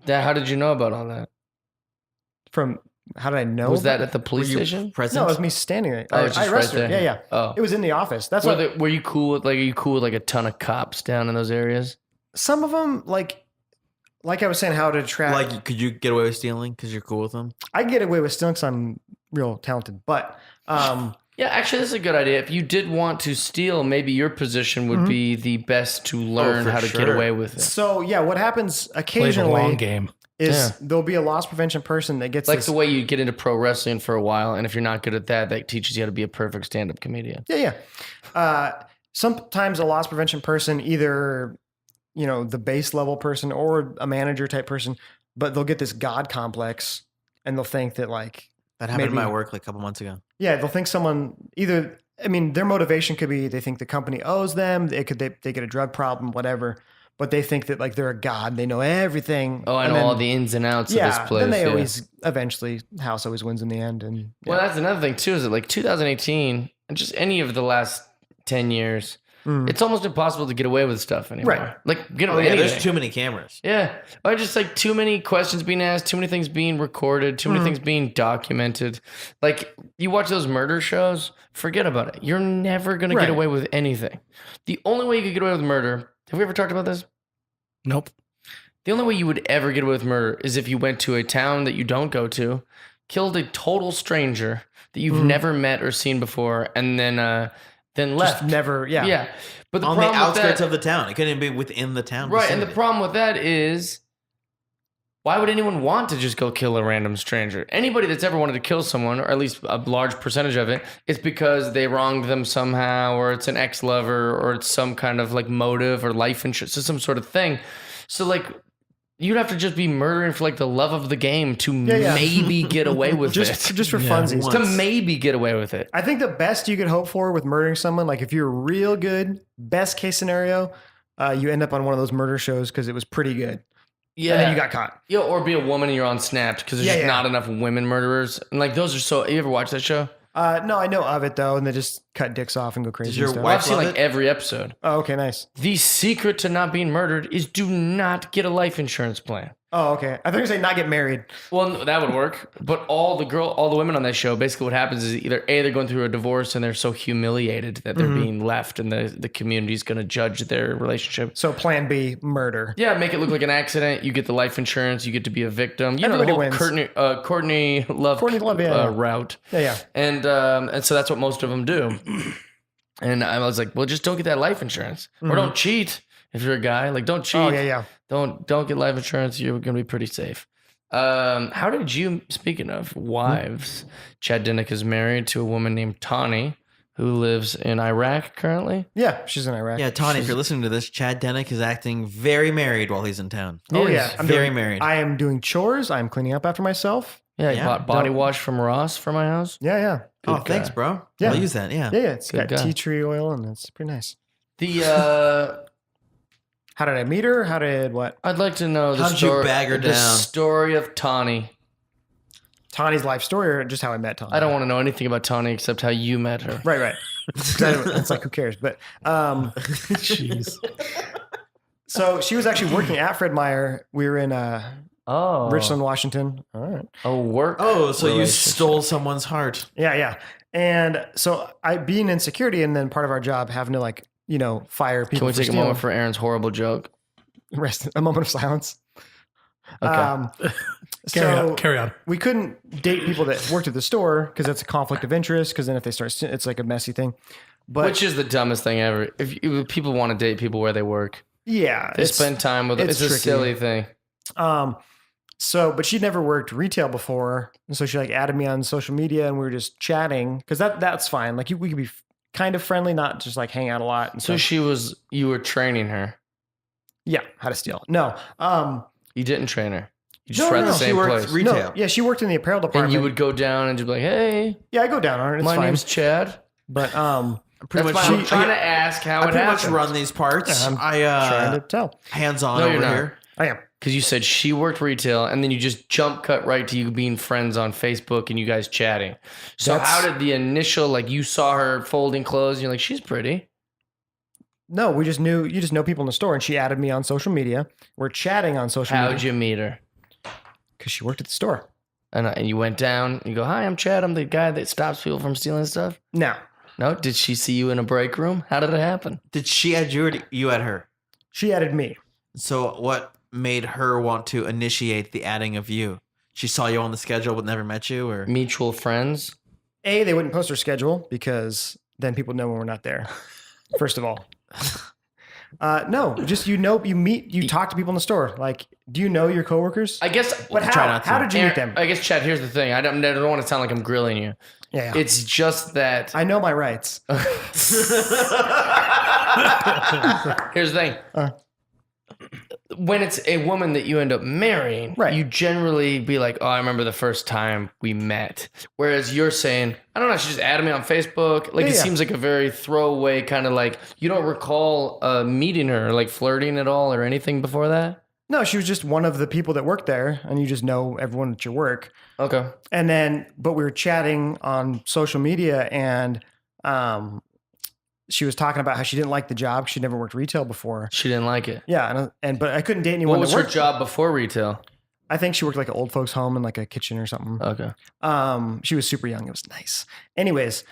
How did you know about all that? From how did I know? Was that about at the police station? Present? No, it was me standing there. Oh, it's I just right arrested her. there. Yeah, yeah. Oh. It was in the office. That's Were, what were you cool with like? Are you cool with like a ton of cops down in those areas? some of them like I was saying, how to track. Like, could you get away with stealing because you're cool with them? I get away with stealing because I'm real talented, but Yeah, actually, this is a good idea. If you did want to steal, maybe your position would be the best to learn for how to get sure. away with it. so yeah, what happens Play the occasionally long game. is Yeah. there'll be a loss prevention person that gets Like this. the way you get into pro wrestling for a while, and if you're not good at that, that teaches you how to be a perfect stand-up comedian. Yeah, yeah. Sometimes a loss prevention person, either the base level person or a manager type person, but they'll get this god complex, and they'll think that like That happened in Maybe. my work like a couple months ago. yeah, they'll think someone either. I mean, their motivation could be they think the company owes them. They get a drug problem, whatever. But they think that like they're a god. They know everything. Oh, I and know then- all the ins and outs yeah, of this place. then they yeah. always eventually house always wins in the end. And Well, that's another thing too. Is that like 2018 and just any of the last 10 years, it's almost impossible to get away with stuff anymore. Right. Like get Oh away. yeah, anything. there's too many cameras. Yeah. Or just like too many questions being asked, too many things being recorded, too many things being documented. Like you watch those murder shows, forget about it. You're never going to Right. get away with anything. The only way you could get away with murder, have we ever talked about this? Nope. The only way you would ever get away with murder is if you went to a town that you don't go to, killed a total stranger that you've never met or seen before, and then left. just never. Yeah. Yeah. But the On the problem with outskirts that, of the town. It couldn't even be within the town. right, and the vicinity. problem with that is, why would anyone want to just go kill a random stranger? Anybody that's ever wanted to kill someone, or at least a large percentage of it, it's because they wronged them somehow, or it's an ex-lover, or it's some kind of like motive or life insurance, so some sort of thing. So like, you'd have to just be murdering for like the love of the game to yeah. maybe get away with Just it. for funsies. To maybe get away with it. I think the best you could hope for with murdering someone, like if you're real good, best case scenario, you end up on one of those murder shows because it was pretty good. Yeah. And then you got caught. Yeah, or be a woman and you're on Snapped because there's Yeah, just yeah. not enough women murderers. And like those are so. You ever watch that show? No, I know of it though, and they just cut dicks off and go crazy. Does your and stuff. wife- I've seen love like it? every episode. Oh, okay, nice. The secret to not being murdered is do not get a life insurance plan. Oh, okay. I thought you were saying not get married. Well, no, that would work. But all the women on that show, basically what happens is either A, they're going through a divorce and they're so humiliated that they're being left and the community's going to judge their relationship. So plan B, murder. Yeah, make it look like an accident. You get the life insurance. You get to be a victim. You Everybody know the wins. whole Courtney Love, yeah. route. Yeah. And so that's what most of them do. And I was like, well, just don't get that life insurance or don't cheat. If you're a guy, like don't cheat. Oh, yeah. Don't get life insurance. You're going to be pretty safe. How did you, speaking of wives, Chad Denick is married to a woman named Tawny who lives in Iraq currently. Yeah, she's in Iraq. Yeah, Tawny, if you're listening to this, Chad Denick is acting very married while he's in town. Oh, He yeah. is. I'm Very doing- married. I am doing chores. I'm cleaning up after myself. Yeah, he Yeah, bought body don't- wash from Ross for my house. Yeah. Oh, Good thanks, guy. bro. Yeah. I'll use that. Yeah. Yeah. It's Good got guy. tea tree oil and it's pretty nice. The How did I meet her? How did what? I'd like to know the How did you story. bag her the down? story of Tawny. Tawny's life story or just how I met Tawny? I don't want to know anything about Tawny except how you met her. Right. It's like, who cares? But Jeez. so she was actually working at Fred Meyer. We were in Oh, Richland, Washington. All right. a work. Oh, so you relationship. stole someone's heart. Yeah. And so I being in security and then part of our job having to like, fire people. Can we for take a stealing. moment for Aaron's horrible joke? Rest a moment of silence? Okay. Carry on. We couldn't date people that worked at the store because that's a conflict of interest. Because then if they start, it's like a messy thing. But Which is the dumbest thing ever. If people want to date people where they work, yeah, they spend time with them. it's It's a tricky. silly thing. But she'd never worked retail before, and so she like added me on social media, and we were just chatting because that's fine. Like we could be kind of friendly, not just like hang out a lot. And So stuff. you were training her. Yeah, how to steal? No, You didn't train her. You just No, were at no, the no. same She worked place. retail. no, yeah, she worked in the apparel department. And you would go down and just be like, hey, yeah, I go down on her. It's my fine. name's Chad. But Pretty That's much. fine. I'm trying to ask how I it pretty much happened. run these parts. I'm I trying to tell. hands on No, over you're not. here. I am. Because you said she worked retail, and then you just jump cut right to you being friends on Facebook and you guys chatting. So That's- how did the initial, like you saw her folding clothes and you're like, she's pretty. No, you just know people in the store, and she added me on social media. We're chatting on social How'd media you meet her? because she worked at the store. And you went down, you go, hi, I'm Chad. I'm the guy that stops people from stealing stuff. No, No? Did she see you in a break room? How did it happen? Did she add you or you add her? she added me. So what made her want to initiate the adding of you? She saw you on the schedule but never met you, or Mutual friends? They wouldn't post her schedule because then people know when we're not there. First of all. No, just you talk to people in the store. Like, do you know your coworkers? I guess. But try not to. how did you meet them? I guess, Chad, here's the thing. I don't want to sound like I'm grilling you. Yeah, It's just that. I know my rights. Here's the thing. When it's a woman that you end up marrying, Right. you generally be like, oh, I remember the first time we met. Whereas you're saying, I don't know, she just added me on Facebook. Like, Yeah, it yeah. seems like a very throwaway kind of like, you don't recall meeting her, or like flirting at all or anything before that? No, she was just one of the people that worked there, and you just know everyone at your work. Okay. And then, but we were chatting on social media, and she was talking about how she didn't like the job. She'd never worked retail before. She didn't like it. Yeah, but I couldn't date anyone What was that her worked. job before retail? I think she worked like an old folks home in like a kitchen or something. Okay. She was super young. It was nice. Anyways,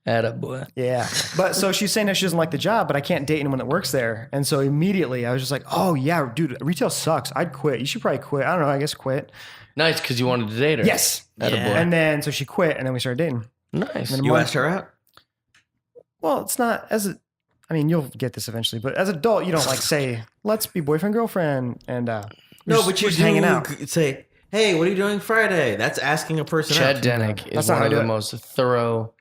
Attaboy. yeah. But so she's saying that she doesn't like the job, but I can't date anyone that works there. And so immediately I was just like, oh yeah, dude, retail sucks. I'd quit. You should probably quit. I don't know. I guess quit. Nice, because you wanted to date her. Yes. Attaboy. And then so she quit, and then we started dating. Nice. And you month- asked her out? Well, it's not I mean, you'll get this eventually, but as an adult, you don't like say, let's be boyfriend, girlfriend. And No, but you just hanging out. Say, hey, what are you doing Friday? That's asking a person Chad out. Denick is That's not one how I of do the it. most thorough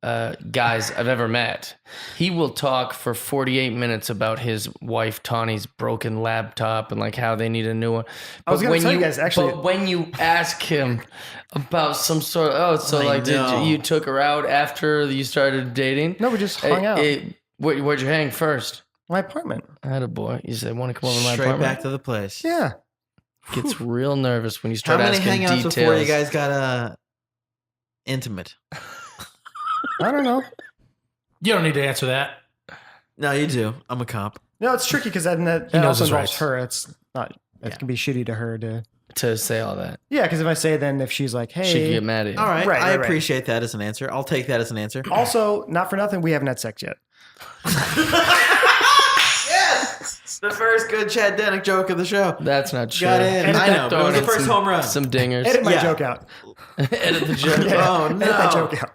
guys I've ever met. He will talk for 48 minutes about his wife Tawny's broken laptop and like how they need a new one. I was But gonna when tell you guys, actually- but when you ask him about some sort of I like know. did you took her out after you started dating? No, we just hung out. Where'd you hang first? My apartment. Attaboy. You said, want to come over to my Straight apartment? back to the place. Yeah. Gets real nervous when you How start many asking hangouts details. before you guys got intimate? I don't know. You don't need to answer that. No, you do. I'm a cop. No, it's tricky because that knows also his involves rights. her. It's not. It can be shitty to her to. to say all that. Yeah, because if I say then if she's like, hey, She could get mad at you. All right, Right, I right, right. appreciate that as an answer. I'll take that as an answer. Also, not for nothing, we haven't had sex yet. Yes, the first good Chad Denick joke of the show. That's not true. Got in. I know, but it was the first home run. Some dingers. Edit my Yeah. joke out. Edit the joke. Oh Edit my joke no! out.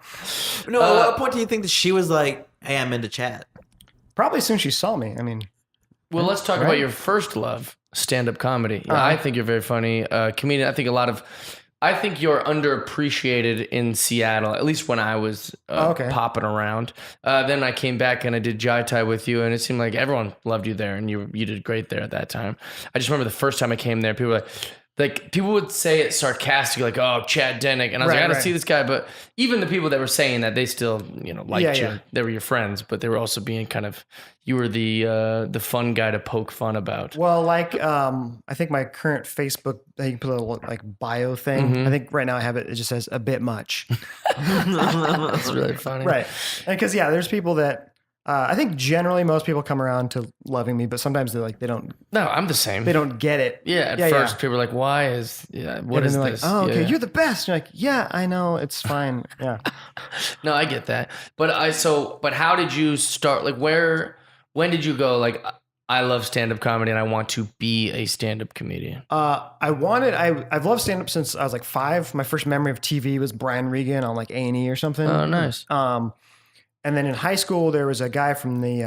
No, at what point do you think that she was like, "Hey, I'm into Chad"? Probably as soon as she saw me. I mean, Well, let's talk Right. about your first love, stand-up comedy. Yeah, I think you're very funny comedian. I think you're underappreciated in Seattle, at least when I was Okay. popping around. Then I came back and I did Jai Tai with you, and it seemed like everyone loved you there, and you did great there at that time. I just remember the first time I came there, people were like people would say it sarcastically, like, "Oh, Chad Denick," and I was like, Right, "I gotta right. see this guy." But even the people that were saying that, they still, liked Yeah, you. yeah. They were your friends, but they were also being kind of, you were the fun guy to poke fun about. well, like I think my current Facebook, you can put a little like bio thing. Mhm. I think right now I have it. It just says a bit much. That's really funny. Right. And because there's people that I think generally most people come around to loving me, but sometimes they don't No, I'm the same. get it. Yeah, at Yeah, first yeah. people are like, "Why is what And then is they're this?" like, oh, okay, Yeah. you're the best. You're like, yeah, I know, it's fine. Yeah. No, I get that. But how did you start? Like, when did you go? Like, I love stand-up comedy and I want to be a stand-up comedian. I've loved stand up since I was like 5. My first memory of TV was Brian Regan on like A&E or something. Oh, nice. And then in high school, there was a guy from the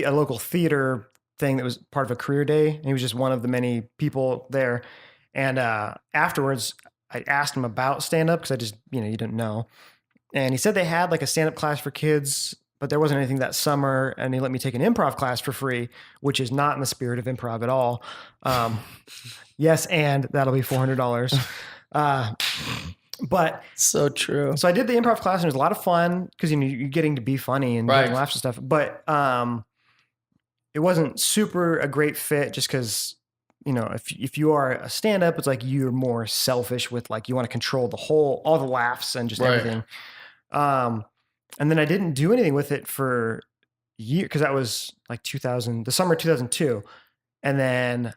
a local theater thing that was part of a career day. And he was just one of the many people there. And afterwards, I asked him about stand up because I just, you didn't know. And he said they had like a stand up class for kids, but there wasn't anything that summer. And he let me take an improv class for free, which is not in the spirit of improv at all. Yes, and that'll be $400. But So true. so I did the improv class and it was a lot of fun because you're getting to be funny and Right. getting laughs and stuff. But it wasn't super a great fit just because, you know, if you are a stand-up, it's like you're more selfish with like you want to control all the laughs and just Right. everything. And then I didn't do anything with it for year because that was like the summer 2002, and then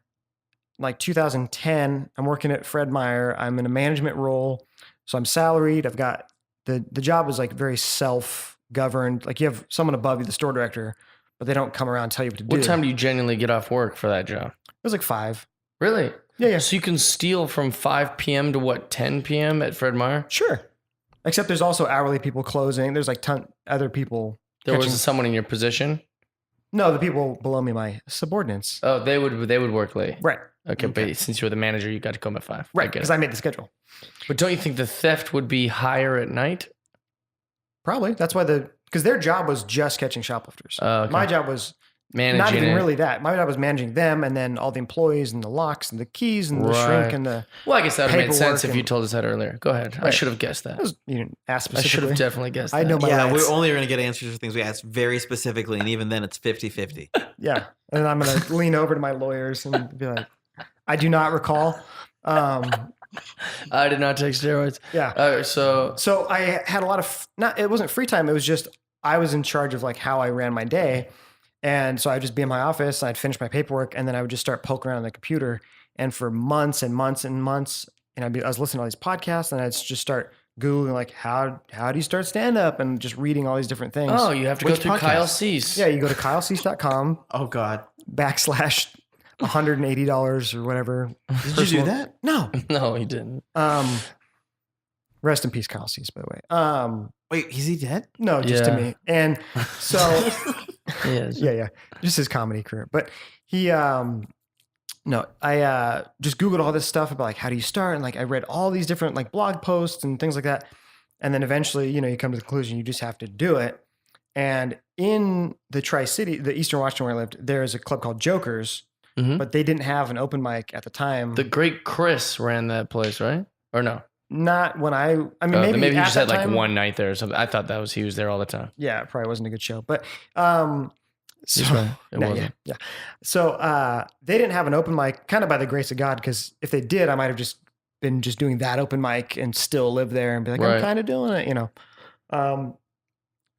like 2010, I'm working at Fred Meyer. I'm in a management role, so I'm salaried. I've got the job is like very self-governed. Like you have someone above you, the store director, but they don't come around and tell you what to do. What time do you genuinely get off work for that job? It was like 5. Really? Yeah. So you can steal from 5 p.m. to what, 10 p.m. at Fred Meyer? Sure. Except there's also hourly people closing. There's like other people. There catching- was someone in your position? No, the people below me, my subordinates. Oh, they would work late. Right. Okay, but since you were the manager, you got to come at 5. Right. Because I made the schedule. But don't you think the theft would be higher at night? Probably. That's why because their job was just catching shoplifters. Okay. My job was Managing not even it. really that. My job was managing them and then all the employees and the locks and the keys and the Right. shrink and the. Well, I guess that would have made sense paperwork if you and- told us that earlier. Go ahead. I Right. should have guessed that. You didn't ask I should specifically. have definitely guessed that. I know my Yeah, rights. we're only going to get answers to things we asked very specifically, and even then it's 50-50. Yeah. And then I'm going to lean over to my lawyers and be like, I do not recall. I did not take steroids. Yeah. So I had a lot of, it wasn't free time. It was just, I was in charge of like how I ran my day. And so I'd just be in my office, I'd finish my paperwork, and then I would just start poking around on the computer. And for months and months and months, and I was listening to all these podcasts, and I'd just start Googling like, how do you start stand up, and just reading all these different things. Oh, you have to go Which through podcast? Kyle Cease. Yeah, you go to kylecease.com Oh, God. /$180 or whatever. Did you do that? No. No, he didn't. Rest in peace, Kyle Cease, by the way. Wait, is he dead? No, just to Yeah. me. And so Yes. yeah, just his comedy career. But he, no, I just Googled all this stuff about like, how do you start? And like, I read all these different like blog posts and things like that. And then eventually, you know, you come to the conclusion, you just have to do it. And in the Tri-City, the Eastern Washington where I lived, there's a club called Jokers, Mhm. but they didn't have an open mic at the time. The great Chris ran that place, right? Or no? Not when I mean, Oh, maybe maybe he at just that had like time- one night there or something. I thought he was there all the time. Yeah, it probably wasn't a good show, but so, Just right. It no, wasn't. yeah. So they didn't have an open mic, kind of by the grace of God, because if they did, I might have just been doing that open mic and still live there and be like, Right. I'm kind of doing it, you know.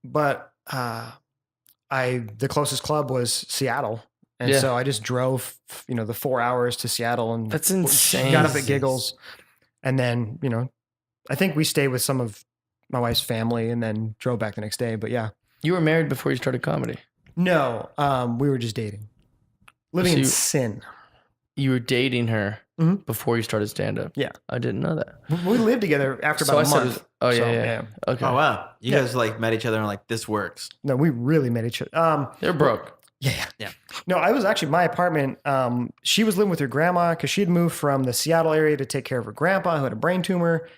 But the closest club was Seattle. And Yeah. so I just drove, you know, the 4 hours to Seattle and That's insane. got up at Giggles. And then, you know, I think we stayed with some of my wife's family and then drove back the next day. But yeah. You were married before you started comedy. No, we were just dating. Living So in you- sin. You were dating her Mhm. before you started stand up. Yeah. I didn't know that. We lived together after So about I a said it month. was- oh, yeah, So, yeah. Okay. Oh, wow. You Yeah. guys like met each other and like, this works. No, we really met each other. They're broke. Yeah. No, I was actually my apartment. She was living with her grandma because she had moved from the Seattle area to take care of her grandpa who had a brain tumor.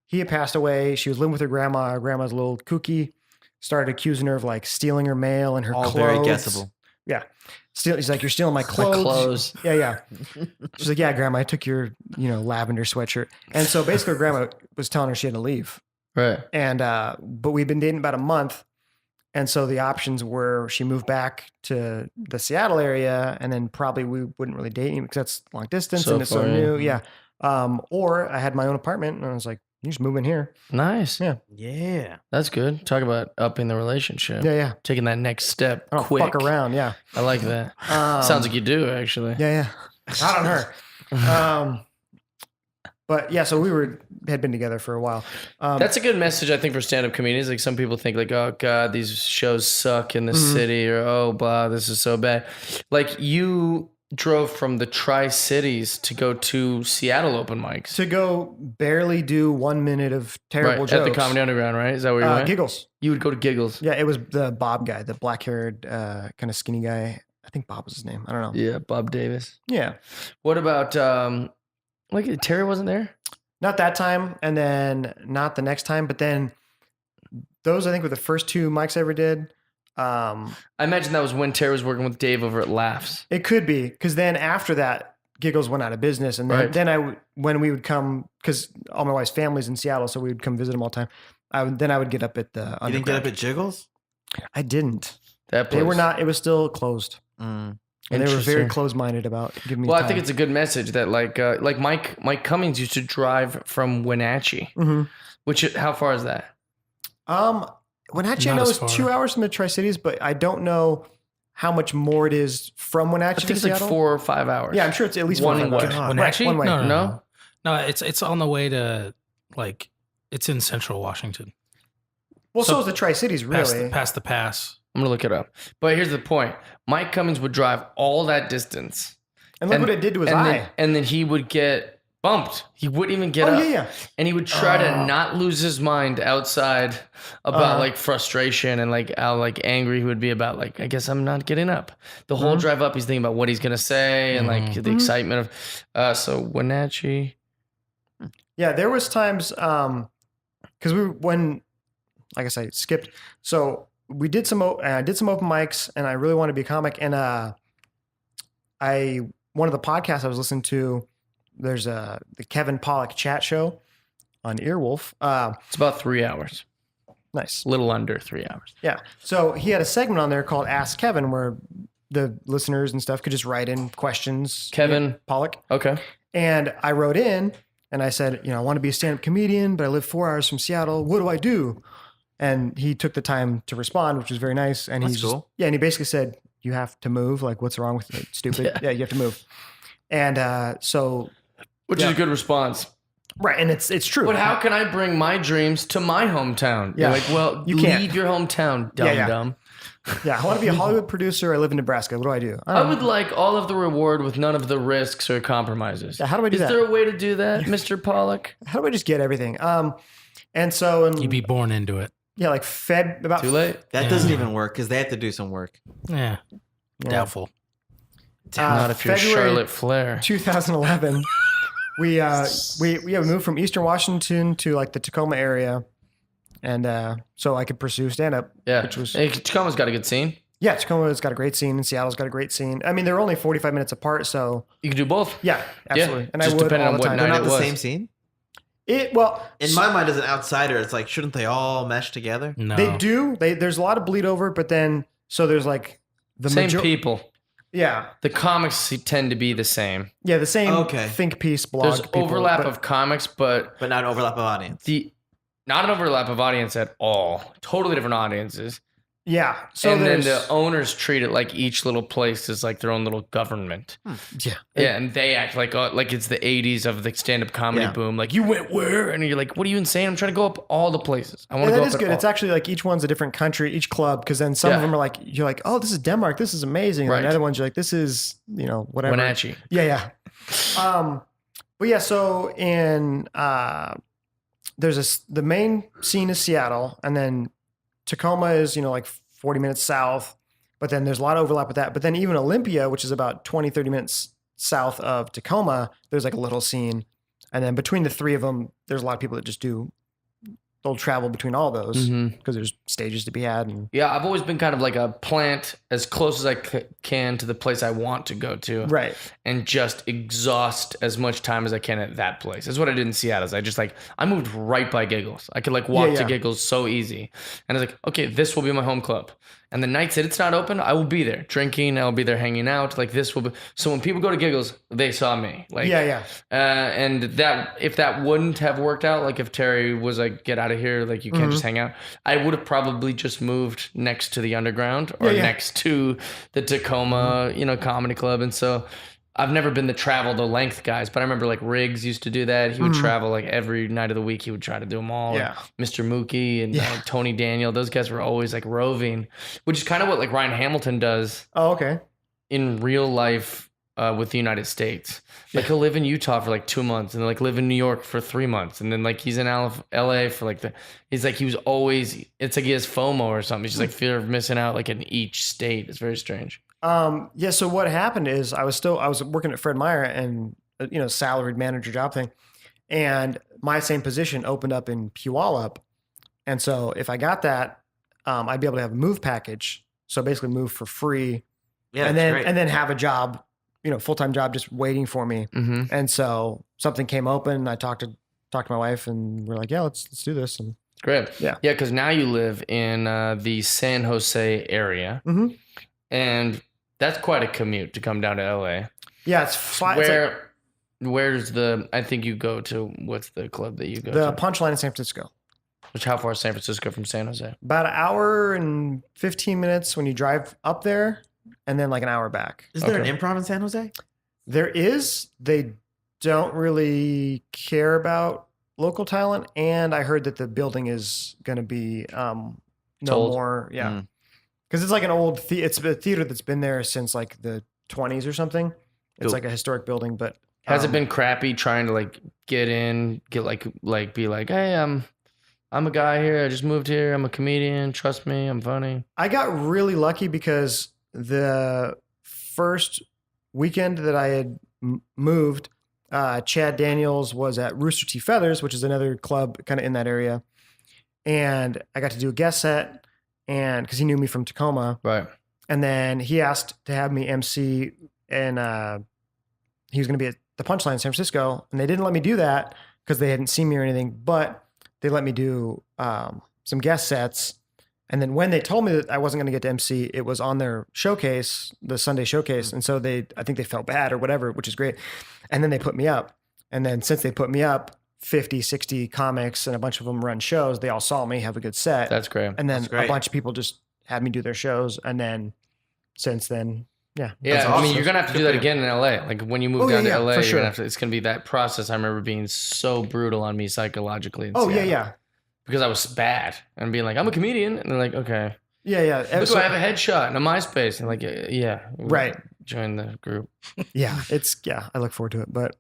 He had passed away. She was living with her grandma. Her grandma's a little kooky. Started accusing her of like stealing her mail and her All clothes. very guessable. Yeah. He's like, you're stealing my My clothes. clothes. Yeah. She's like, yeah, grandma, I took your, you know, lavender sweatshirt. And so basically her grandma was telling her she had to leave. Right. And, but we'd been dating about a month. And so the options were she moved back to the Seattle area and then probably we wouldn't really date anymore because that's long distance So and it's so far, yeah. new. Yeah. Or I had my own apartment and I was like, you just move in here. Nice. Yeah. Yeah. That's good. Talk about upping the relationship. Yeah. Taking that next step I don't quick. fuck around. Yeah. I like that. Sounds like you do, actually. Yeah. Not on her. But yeah, so had been together for a while. That's a good message, I think, for stand-up comedians. Like some people think like, oh God, these shows suck in the city, or oh blah, this is so bad. Like you drove from the Tri-Cities to go to Seattle open mics. to go barely do 1 minute of terrible Right, jokes. at the Comedy Underground, right? Is that where you went? Giggles. You would go to Giggles. Yeah, it was the Bob guy, the black-haired, kind of skinny guy. I think Bob was his name. I don't know. Yeah, Bob Davis. Yeah. What about like Terry wasn't there? Not that time, and then not the next time, but then those I think were the first 2 mics I ever did. I imagine that was when Terry was working with Dave over at Laughs. It could be because then after that, Giggles went out of business, and then, Right. then when we would come because all my wife's family's in Seattle, so we would come visit them all the time. I would get up at the. You didn't get up Underground. at Jiggles? I didn't. That place. They were not. It was still closed. Mm. And they were very Interesting. close-minded about giving me Well, time. I think it's a good message that like Mike Cummings used to drive from Wenatchee, Mhm. which how far is that? Wenatchee, I Not know as is far. 2 hours from the Tri-Cities, but I don't know how much more it is from I Wenatchee think to it's like Seattle. 4 or 5 hours. Yeah, I'm sure it's at least One 4 or 5 way. hours. God. Wenatchee? Right, one way. No, no, No? no. No, it's on the way to like it's in central Washington. Well, so So is the Tri-Cities, really. Past the pass. I'm gonna look it up. But here's the point: Mike Cummings would drive all that distance, And look what it did to his eye. and then he would get bumped. He wouldn't even get Oh, up. yeah. And he would try to not lose his mind outside about like frustration and like how like angry he would be about like, I guess I'm not getting up. The whole drive up, he's thinking about what he's gonna say and like the excitement of. So Wenatchee. Yeah, there was times because like I say, skipped. So we did I did some open mics, and I really wanted to be a comic. And one of the podcasts I was listening to, there's the Kevin Pollak chat show on Earwolf. It's about 3 hours, Nice. a little under 3 hours. Yeah. So he had a segment on there called Ask Kevin, where the listeners and stuff could just write in questions. Kevin Pollak. Okay. And I wrote in and I said, I want to be a stand-up comedian, but I live 4 hours from Seattle. What do I do? And he took the time to respond, which was very nice. And That's he's cool. and he basically said, you have to move. Like, what's wrong with it? Stupid. Yeah, you have to move. And so, Which is a good response. right. And it's true. But how can I bring my dreams to my hometown? Yeah. You're like, well, You can't. leave your hometown, Yeah, yeah. dumb. Yeah. I want to be a Hollywood producer. I live in Nebraska. What do I do? I would like all of the reward with none of the risks or compromises. Yeah, how do I do Is that? there a way to do that, Mr. Pollock? How do I just get everything? And so, You'd be born into it. yeah, like about Too late. That Yeah. doesn't even work because they have to do some work. Yeah. Doubtful. Not if you're February Charlotte Flair. 2011. We moved from Eastern Washington to like the Tacoma area, and so I could pursue stand up. Yeah. which was Hey, Tacoma's got a good scene. yeah. Tacoma's got a great scene, and Seattle's got a great scene. I mean, they're only 45 minutes apart, so You can do both. yeah, absolutely. And just I would depending all on the what time. night They're not it the was. same scene. Well, In my mind, as an outsider, it's like, shouldn't they all mesh together? No. they do. There's a lot of bleed over, but then so there's like the Same people. Yeah, The comics tend to be the same. yeah, the same Okay. think piece blog. There's people, overlap but- of comics, but But not overlap of audience. not an overlap of audience at all. Totally different audiences. yeah. So And then there's the owners treat it like each little place is like their own little government. yeah. Yeah, and they act like it's the 80s of the stand-up comedy Yeah. boom. Like, you went where? And you're like, what are you insane? I'm trying to go up all the places. I want Yeah, to go that up is at good. all. It's actually like each one's a different country, each club, because then some of Yeah. them are like, you're like, oh, this is Denmark. This is amazing. Right. And other ones, you're like, this is, whatever. Wenatchee. Yeah, yeah. But yeah, so in, the main scene is Seattle, and then Tacoma is, like 40 minutes south, but then there's a lot of overlap with that. But then even Olympia, which is about 20, 30 minutes south of Tacoma, there's like a little scene. And then between the three of them, there's a lot of people that just they'll travel between all those Mhm. because there's stages to be had. And Yeah, I've always been kind of like a plant as close as I can to the place I want to go to. right. And just exhaust as much time as I can at that place. That's what I did in Seattle. Is I moved right by Giggles. I could like walk Yeah, to yeah. Giggles so easy. And I was like, okay, this will be my home club. And the nights that it's not open, I will be there drinking. I'll be there hanging out. Like this will be. So when people go to Giggles, they saw me. Like Yeah, yeah. And that if that wouldn't have worked out, like if Terry was like, get out of here, like you can't just hang out, I would have probably just moved next to the Underground or Yeah, yeah. next to the Tacoma, comedy club. And so I've never been the travel the length guys, but I remember like Riggs used to do that. He would travel like every night of the week. He would try to do them all. Yeah. And Mr. Mookie and Yeah. Tony Daniel, those guys were always like roving, which is kind of what like Ryan Hamilton does Oh, okay. in real life with the United States. Like he'll live in Utah for like 2 months and then like live in New York for 3 months. And then like he's in LA for like it's like he has FOMO or something. He's just like fear of missing out like in each state. It's very strange. Yeah. So what happened is I was working at Fred Meyer and salaried manager job thing, and my same position opened up in Puyallup, and so if I got that, I'd be able to have a move package. So basically move for free, Yeah, and that's then great. and then have a job, full-time job just waiting for me. Mm-hmm. And so something came open. I talked to my wife, and we're like, yeah, let's do this. And Great. Yeah. Yeah. Because now you live in the San Jose area. Mhm. And That's quite a commute to come down to LA. Yeah, it's fine. It's like Where's the? I think you go to. What's the club that you go the to? Punchline in San Francisco. Which how far is San Francisco from San Jose? About an hour and 15 minutes when you drive up there, and then like an hour back. Is there an improv in San Jose? There is. They don't really care about local talent, and I heard that the building is going to be no Sold? more. Yeah, because it's like an old. It's a theater that's been there since like the 20s or something. It's Cool. like a historic building, but Has it been crappy trying to like get in, get like be like, hey, I'm a guy here. I just moved here. I'm a comedian. Trust me, I'm funny. I got really lucky because the first weekend that I had moved, Chad Daniels was at Rooster T. Feathers, which is another club kind of in that area. And I got to do a guest set and because he knew me from Tacoma. Right. And then he asked to have me MC and he was going to be at the Punchline in San Francisco. And they didn't let me do that because they hadn't seen me or anything, but they let me do some guest sets. And then when they told me that I wasn't going to get to MC, it was on their showcase, the Sunday showcase. And so I think they felt bad or whatever, which is great. And then they put me up. And then since they put me up, 50, 60 comics and a bunch of them run shows. They all saw me have a good set. That's great. And then That's great. a bunch of people just had me do their shows. And then since then, yeah. Yeah, That's I mean, awesome. you're gonna have to do that again in LA. Like when you move Oh, down yeah, to LA, for you're sure. gonna have to, it's gonna be that process. I remember being so brutal on me psychologically. In Oh, yeah, Seattle. yeah. Because I was bad and being like, I'm a comedian, and they're like, okay, Yeah, yeah. look, I have a headshot and a MySpace, and like, yeah, Right. join the group. Yeah, I look forward to it. But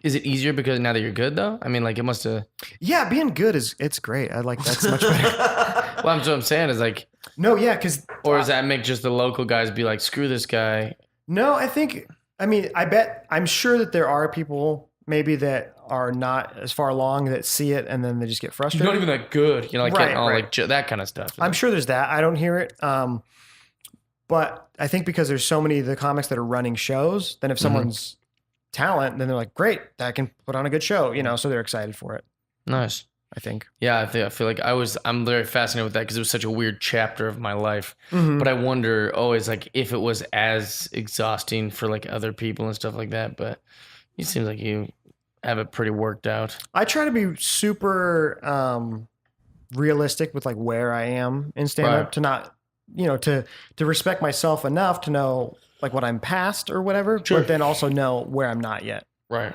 Is it easier because now that you're good though? I mean, like it must have. yeah, being good it's great. I like that's much better. Well, what I'm saying is like, No, yeah, because or does that make just the local guys be like, screw this guy? no, I'm sure that there are people maybe that are not as far along that see it and then they just get You're frustrated. not even that good. You know, like Right, getting all right. like that kind of stuff. I'm sure there's that. I don't hear it. But I think because there's so many of the comics that are running shows, then if someone's talent, then they're like, great, that can put on a good show, so they're excited for it, Nice. I think. Yeah, I feel like I'm very fascinated with that because it was such a weird chapter of my life. Mhm. But I wonder always like if it was as exhausting for like other people and stuff like that. But it seems like you have it pretty worked out. I try to be super realistic with like where I am in stand up Right. to not, to respect myself enough to know like what I'm past or whatever, Sure. but then also know where I'm not yet Right.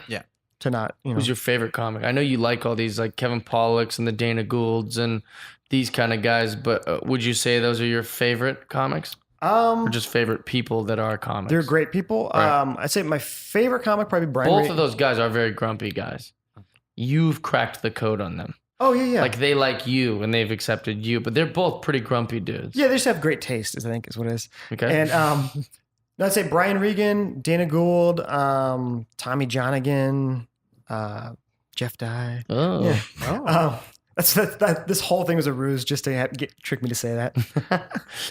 to not, Who's your favorite comic? I know you like all these like Kevin Pollacks and the Dana Goulds and these kind of guys, but would you say those are your favorite comics or just favorite people that are comics? they're great people. Right. I'd say my favorite comic probably Brian. Both of those guys are very grumpy guys. You've cracked the code on them. Oh yeah. Like they like you and they've accepted you, but they're both pretty grumpy dudes. Yeah, they just have great taste, I think is what it is. Okay. And I'd say Brian Regan, Dana Gould, Tommy Johnigan, Jeff Dye. Oh. Yeah. This whole thing was a ruse just to trick me to say that.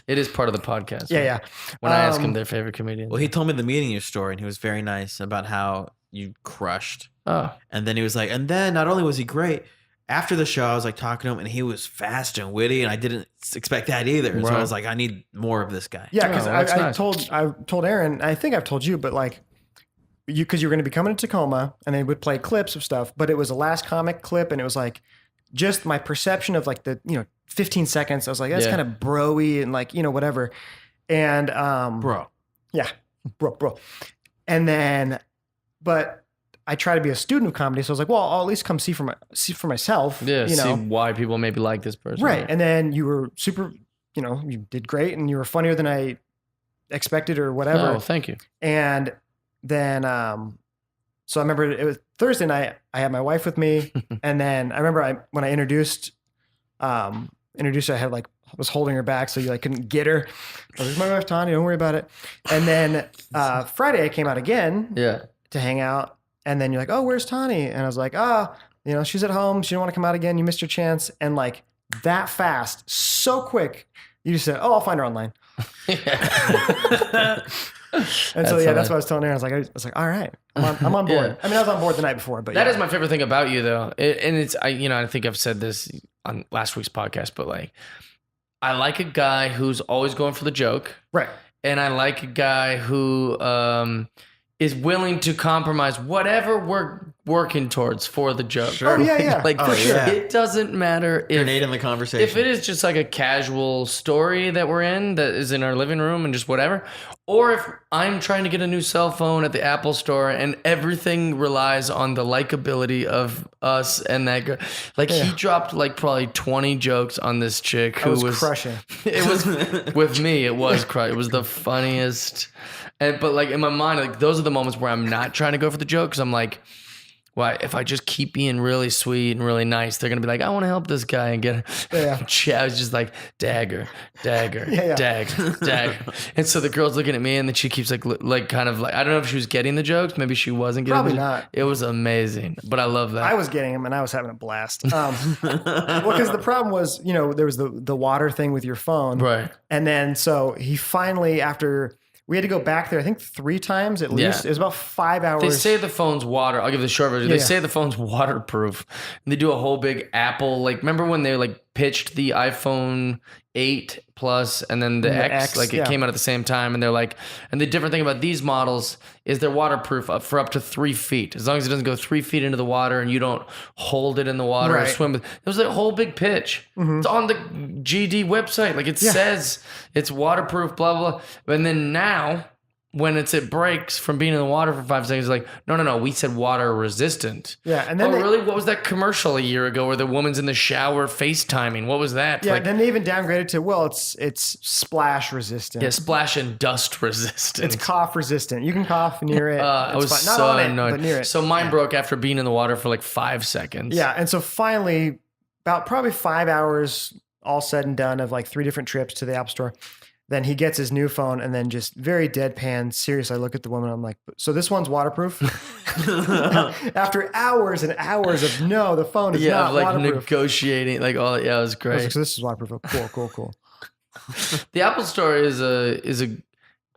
It is part of the podcast. Yeah, right? yeah. When I ask him their favorite comedian. Well, he told me the meeting your story, and he was very nice about how you crushed. Oh. And then he was like, and then not only was he great, after the show, I was like talking to him, and he was fast and witty, and I didn't expect that either. So Right. I was like, I need more of this guy. Yeah, because Oh, that's nice. I told Aaron, I think I've told you, but like because you were going to be coming to Tacoma and they would play clips of stuff, but it was a last comic clip and it was like just my perception of like the 15 seconds. I was like, that's Yeah. kind of bro-y and like whatever. And Bro. yeah, bro. And then, but I try to be a student of comedy, so I was like, well, I'll at least come see for myself. Yeah, see why people maybe like this person. Right. And then you were super, you did great and you were funnier than I expected or whatever. Oh, thank you. And then, so I remember it was Thursday night, I had my wife with me. And then I remember when I introduced her, I had like, was holding her back so you like couldn't get her. Oh, there's my wife, Tanya, don't worry about it. And then Friday I came out again Yeah. to hang out. And then you're like, oh, where's Tani? And I was like, she's at home. She didn't want to come out again. You missed your chance. And like that fast, so quick, you just said, oh, I'll find her online. And so, that's what I was telling Aaron. I was like, all right, I'm on board. Yeah. I mean, I was on board the night before, but That is my favorite thing about you, though. And it's, I think I've said this on last week's podcast, but like, I like a guy who's always going for the joke. right. and I like a guy who is willing to compromise whatever we're working towards for the joke. Oh, yeah, yeah. Like Oh, yeah. it doesn't matter if Grenade in the conversation. if it is just like a casual story that we're in that is in our living room and just whatever, or if I'm trying to get a new cell phone at the Apple store and everything relies on the likability of us and that girl. Like he dropped like probably 20 jokes on this chick who was crushing. It was with me. It was it was the funniest. But like in my mind, like those are the moments where I'm not trying to go for the joke because I'm like, why? If I just keep being really sweet and really nice, they're gonna be like, I want to help this guy and get. I was just like dagger, dagger, dagger. And so the girl's looking at me, and then she keeps like kind of like I don't know if she was getting the jokes, maybe she wasn't getting. Probably not. It was amazing, but I love that. I was getting them and I was having a blast. Well, because the problem was, there was the water thing with your phone, right. And then so he finally after. We had to go back there, I think 3 times at least. Yeah. It was about 5 hours. They say the phone's water. I'll give the short version. They Yeah. say the phone's waterproof. And they do a whole big Apple. Like, remember when they like pitched the iPhone 8 Plus and then the X? Like, it came out at the same time. And they're like, and the different thing about these models is they're waterproof for up to 3 feet. As long as it doesn't go 3 feet into the water and you don't hold it in the water or Right. swim with it. It was a whole big pitch. It's on the GD website. Like, it says it's waterproof, blah, blah, blah. And then now, when it breaks from being in the water for 5 seconds, like, no, we said water resistant. Yeah, and then really? What was that commercial a year ago where the woman's in the shower FaceTiming? What was that? Yeah, like, then they even downgraded to, well, it's splash resistant. yeah, splash and dust resistant. It's cough resistant. You can cough near it. I was fine. Not so on it, annoyed. but near it. So mine broke after being in the water for like 5 seconds. Yeah, and so finally, about probably 5 hours all said and done of like 3 different trips to the Apple Store. Then he gets his new phone and then just very deadpan, serious. I look at the woman. I'm like, so this one's waterproof? After hours and hours of no, the phone is not like waterproof. negotiating, like all. Yeah, it was I was great. like, so this is waterproof. Cool. The Apple Store is a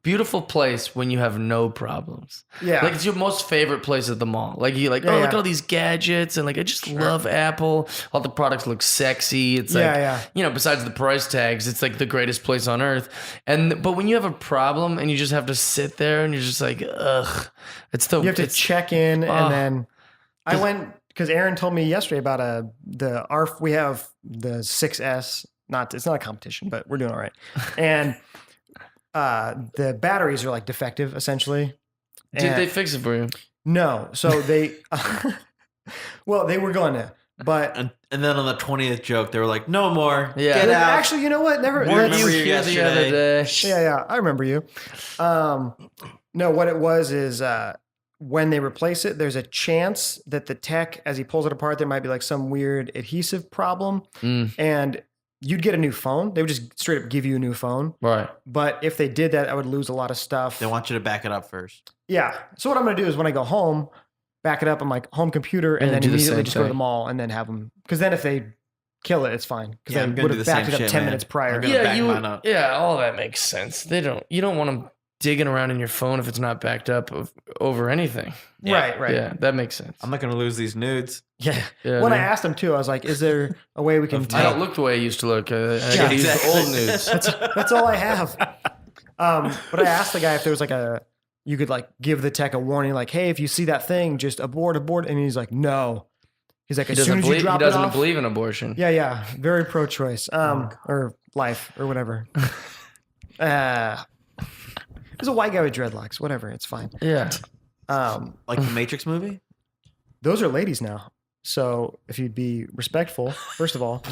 beautiful place when you have no problems. Yeah. Like it's your most favorite place at the mall. Like you like, look at all these gadgets and like I just love Apple. All the products look sexy. It's like besides the price tags, it's like the greatest place on earth. But when you have a problem and you just have to sit there and you're just like, ugh. You have to check in and then I went because Aaron told me yesterday about we have the 6S. It's not a competition, but we're doing all right. And the batteries are like defective essentially. Did they fix it for you? No. So they, well, they were going to, but. And then on the 20th joke, they were like, no more. Yeah. Get out. Actually, you know what? Never. Weren't Remember you you here the yesterday. other day? Yeah. I remember you. No, what it was is when they replace it, there's a chance that the tech, as he pulls it apart, there might be like some weird adhesive problem. And you'd get a new phone. They would just straight up give you a new phone. Right. But if they did that, I would lose a lot of stuff. They want you to back it up first. Yeah. So what I'm going to do is when I go home, back it up on my home computer and then do the immediately same just go to thing. the mall and then have them. Because then if they kill it, it's fine. Because Yeah, I'm they gonna would do have the backed same it up shit, 10 man. minutes prior. I'm gonna back mine up. Yeah, all that makes sense. You don't want them digging around in your phone if it's not backed up over anything. Yeah. Right. Yeah, that makes sense. I'm not going to lose these nudes. Yeah. Yeah, When I dude. asked him too, I was like, is there a way we can I take? don't look the way I used to look. I Yeah, gotta use the exactly. old nudes. That's all I have. But I asked the guy if there was like you could like give the tech a warning, like, hey, if you see that thing, just abort. And he's like, no. He's like, He as soon doesn't as you believe. He drop it doesn't off. believe in abortion. Yeah. Very pro-choice. Or life or whatever. There's a white guy with dreadlocks. Whatever. It's fine. Yeah. Like the Matrix movie? Those are ladies now. So if you'd be respectful, first of all,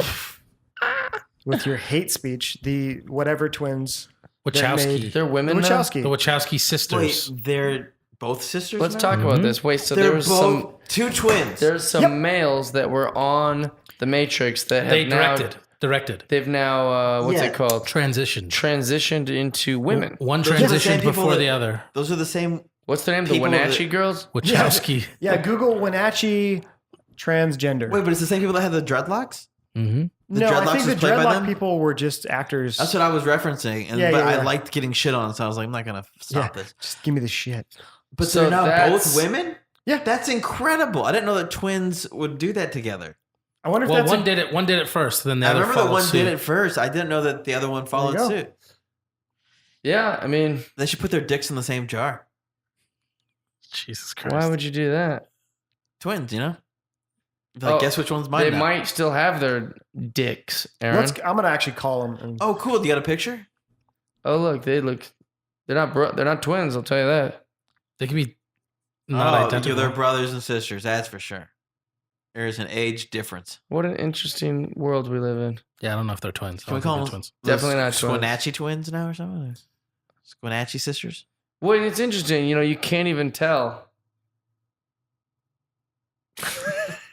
with your hate speech, the whatever twins. Wachowski. They're women now? Wachowski. The Wachowski sisters. Wait, they're both sisters? Let's now? talk about this. Wait, so They're there both was two twins. there's some males that were on the Matrix that have They now directed. they've now what's Yeah. it called? Transitioned. Transitioned into women. One Those are the transitioned same people before that- the other. Those are the same. What's their name? The People Wenatchee that- girls? Wachowski. Yeah, Google Wenatchee transgender. Wait, but it's the same people that had the dreadlocks? Mm-hmm. The no, I dreadlocks think the was played by dreadlock them? people were just actors. That's what I was referencing. And Yeah, but yeah, I yeah. liked getting shit on, so I was like, I'm not going to stop this. Just give me the shit. But So they're now that's- both women? Yeah. That's incredible. I didn't know that twins would do that together. I wonder if Well, that's one did it first, then the I other remember the followed one suit. did it first. I didn't know that the other one followed go. suit. Yeah, I mean, They should put their dicks in the same jar. Jesus Christ. why would you do that? Twins, you know? Like, guess which one's mine They now? might still have their dicks, Aaron. I'm gonna actually call them. And, Oh, cool. You got a picture? Oh, look, they're not twins, I'll tell you that. They can be not identical. They're brothers and sisters. That's for sure. There is an age difference. What an interesting world we live in. Yeah, I don't know if they're twins. Can we I don't call think them they're twins. Definitely not twins. Squinacci twins now or something? Squinacci sisters? Well, it's interesting, you can't even tell.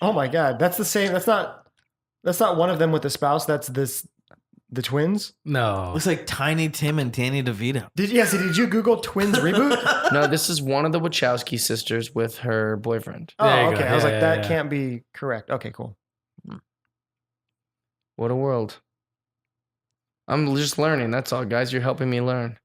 oh my god, that's the same. That's not one of them with the spouse. That's the twins. No. Looks like Tiny Tim and Danny DeVito. Did you Google twins reboot? No, this is one of the Wachowski sisters with her boyfriend. Oh, There you okay. go. I was Yeah, like, yeah, that yeah. can't be correct. Okay, cool. What a world. I'm just learning. That's all, guys. You're helping me learn.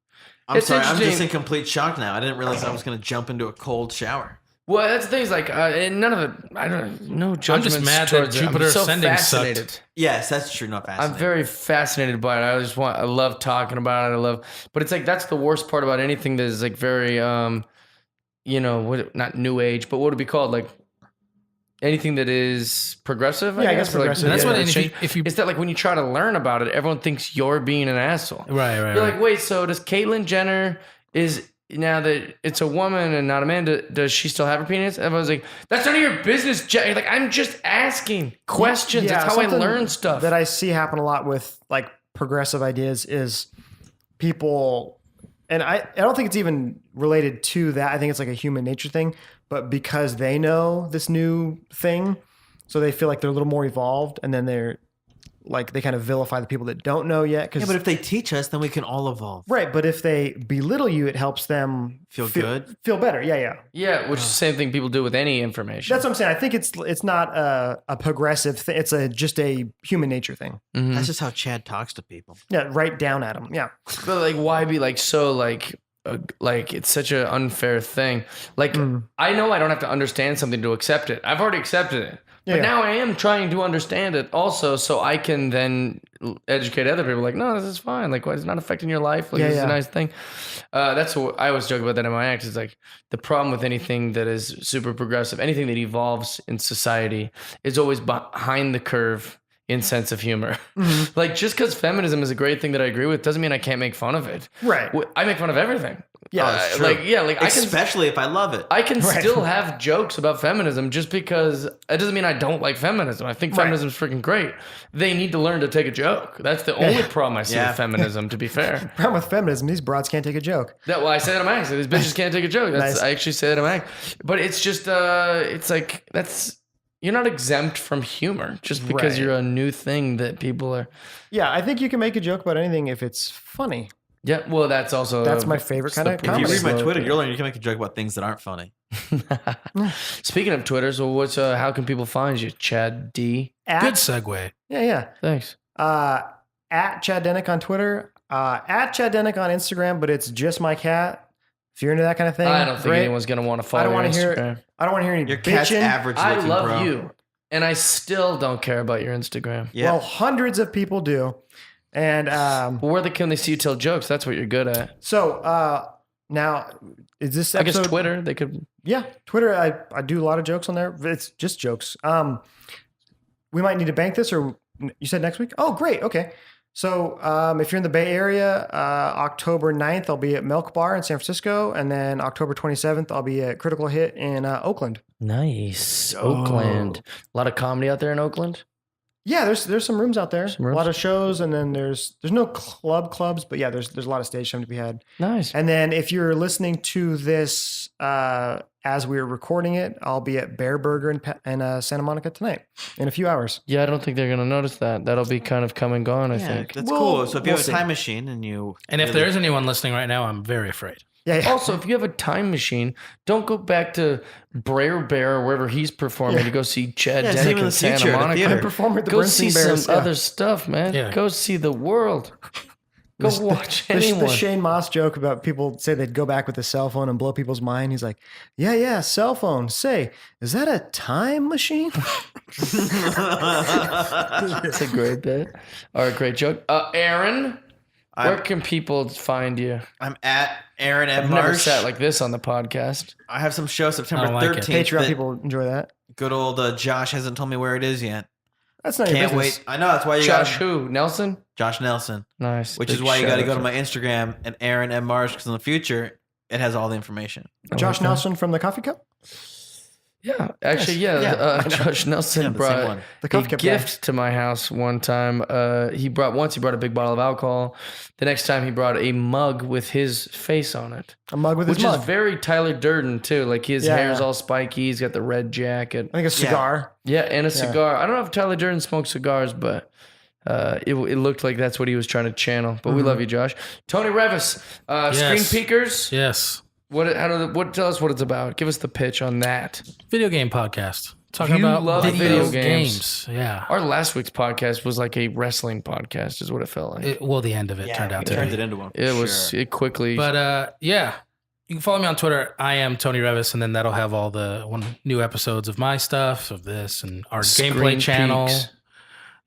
I'm It's sorry. I'm just interesting. in complete shock now. I didn't realize I was going to jump into a cold shower. Well, that's the thing. Is like, and none of it. I don't know. Judgments mad that towards it. Jupiter I'm so Ascending fascinated. sucked. Yes, that's true. Not fascinating. I'm very fascinated by it. I love talking about it. But it's like that's the worst part about anything that is like very, not new age, but what would it be called? Like anything that is progressive. Yeah, I guess Like, progressive. And that's yeah, what change. if you It's that like when you try to learn about it, everyone thinks you're being an asshole. right. You're like, wait, so does Caitlyn Jenner now that it's a woman and not a man, does she still have her penis? Everyone's like, that's none of your business. You're like, I'm just asking questions. Yeah, That's how I something learn stuff. that I see happen a lot with like progressive ideas is people, and I don't think it's even related to that. I think it's like a human nature thing, but because they know this new thing, so they feel like they're a little more evolved, and then they're like, they kind of vilify the people that don't know yet. Yeah, but if they teach us, then we can all evolve. Right, but if they belittle you, it helps them Feel good? feel better. Yeah. Yeah, which is the same thing people do with any information. That's what I'm saying. I think it's not a progressive thing. It's just a human nature thing. Mhm. That's just how Chad talks to people. Yeah, right down at them. Yeah. But like, why be like so like it's such an unfair thing. Like, I know I don't have to understand something to accept it. I've already accepted it. But Yeah. now I am trying to understand it also, so I can then educate other people. Like, no, this is fine. Like, it's not affecting your life. Like, Yeah, this is yeah. a nice thing. That's what I always joke about that in my act. Is like the problem with anything that is super progressive, anything that evolves in society, is always behind the curve in sense of humor. Like, just because feminism is a great thing that I agree with doesn't mean I can't make fun of it. Right. I make fun of everything. Yeah, that's true. Like Especially if I love it. I can Right. still have jokes about feminism just because it doesn't mean I don't like feminism. I think feminism is freaking great. They need to learn to take a joke. That's the only problem I see Yeah. with feminism, to be fair. Problem with feminism, these broads can't take a joke. I say that I'm acting. These bitches can't take a joke. Nice. I actually say that I'm acting. But it's just, it's like, you're not exempt from humor just because Right. you're a new thing that people are. Yeah, I think you can make a joke about anything if it's funny. Yeah, well, that's also. That's my favorite kind of If you comedy. read my Slow Twitter, thing. you'll learn you can make a joke about things that aren't funny. Speaking of Twitter, so how can people find you, Chad D? Good segue. Yeah. Thanks. At Chad Denick on Twitter, at Chad Denick on Instagram, but it's just my cat. If you're into that kind of thing, I don't think great. anyone's gonna want to I follow don't your want to hear. Instagram. I don't want to hear any Your cat's bitching. average I looking, love bro. you, and I still don't care about your Instagram. Yeah. Well, hundreds of people do, and But where can they see you tell jokes? That's what you're good at. so now is this I episode? guess Twitter. They could. Yeah, Twitter. I do a lot of jokes on there. It's just jokes. We might need to bank this, or you said next week? Oh, great. Okay. So if you're in the Bay Area, October 9th, I'll be at Milk Bar in San Francisco. And then October 27th, I'll be at Critical Hit in Oakland. Nice. Oakland. A lot of comedy out there in Oakland. Yeah, there's some rooms out there. Some rooms? A lot of shows. And then there's no clubs, but yeah, there's a lot of stage time to be had. Nice. And then if you're listening to this as we're recording it, I'll be at Bear Burger in Santa Monica tonight in a few hours. Yeah, I don't think they're gonna notice that. That'll be kind of come and gone. I think. That's We'll- cool. So if you we'll have see. a time machine and you And if there is anyone listening right now, I'm very afraid. Yeah. Also, if you have a time machine, don't go back to Brer Bear or wherever he's performing to go see Chad Yeah, see Denick him in in the Santa future at a Monica. theater. Perform at the Go Bernstein see Bears. some other stuff, man. Yeah. Go see the world. Go watch The anyone. Shane Moss joke about people say they'd go back with a cell phone and blow people's mind. He's like, yeah, cell phone. Say, is that a time machine? That's a great bit or a great joke. Aaron, Where can people find you? I'm at Aaron and I've never Marsh. sat like this on the podcast. I have some show September I don't like it. 13th. Patreon that people enjoy that. Good old Josh hasn't told me where it is yet. That's not your Can't business. wait. I know that's why you Josh got who? Nelson? Josh Nelson. Nice. Which Big is why you shout got to out go to my Instagram at Aaron and Marsh because in the future it has all the information. Josh Nelson from the Coffee Cup? Yeah, actually, Josh Nelson Yeah, the same brought one. The a Coffee Cup gift to my house one time. He brought a big bottle of alcohol. The next time he brought a mug with his face on it, A mug with which his mug. is very Tyler Durden too. Like his Yeah, hair's yeah. all spiky. He's got the red jacket. I think a cigar. Yeah, and a cigar. I don't know if Tyler Durden smokes cigars, but it looked like that's what he was trying to channel. But we love you, Josh. Tony Reavis, Yes. Screen Peekers. Yes. Tell us what it's about. Give us the pitch on that. Video game podcast. Talking You about love video games. Yeah. Our last week's podcast was like a wrestling podcast, is what it felt like. The end of it turned out to Turned be. it into one. It quickly. But yeah, you can follow me on Twitter. I am Tony Reavis, and then that'll have all the new episodes of my stuff, of this, and our Screen gameplay channel. Peeks.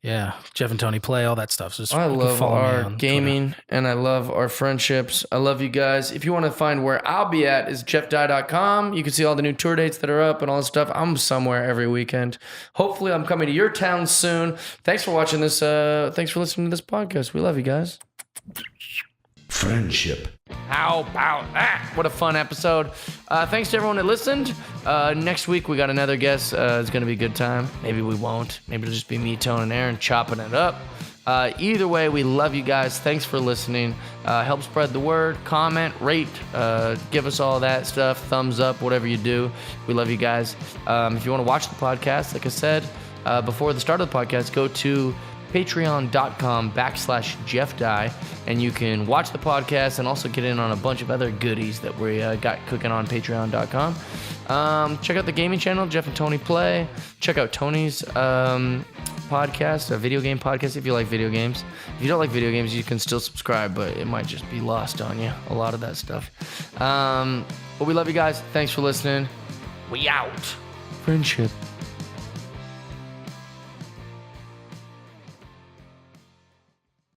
Yeah, Jeff and Tony play all that stuff. So just I you can love follow me our on gaming and I love our friendships. I love you guys. If you want to find where I'll be at is jeffdye.com. You can see all the new tour dates that are up and all this stuff. I'm somewhere every weekend. Hopefully I'm coming to your town soon. Thanks for watching this. Thanks for listening to this podcast. We love you guys. Friendship. How about that? What a fun episode. Thanks to everyone that listened. Next week, we got another guest. It's going to be a good time. Maybe we won't. Maybe it'll just be me, Tone, and Aaron chopping it up. Either way, we love you guys. Thanks for listening. Help spread the word. Comment, rate, give us all that stuff. Thumbs up, whatever you do. We love you guys. If you want to watch the podcast, like I said, before the start of the podcast, go to patreon.com/JeffDye, and you can watch the podcast and also get in on a bunch of other goodies that we got cooking on patreon.com. Check out the gaming channel, Jeff and Tony Play. Check out Tony's podcast, a video game podcast if you like video games. If you don't like video games, you can still subscribe, but it might just be lost on you, a lot of that stuff. But we love you guys. Thanks for listening. We out. Friendship.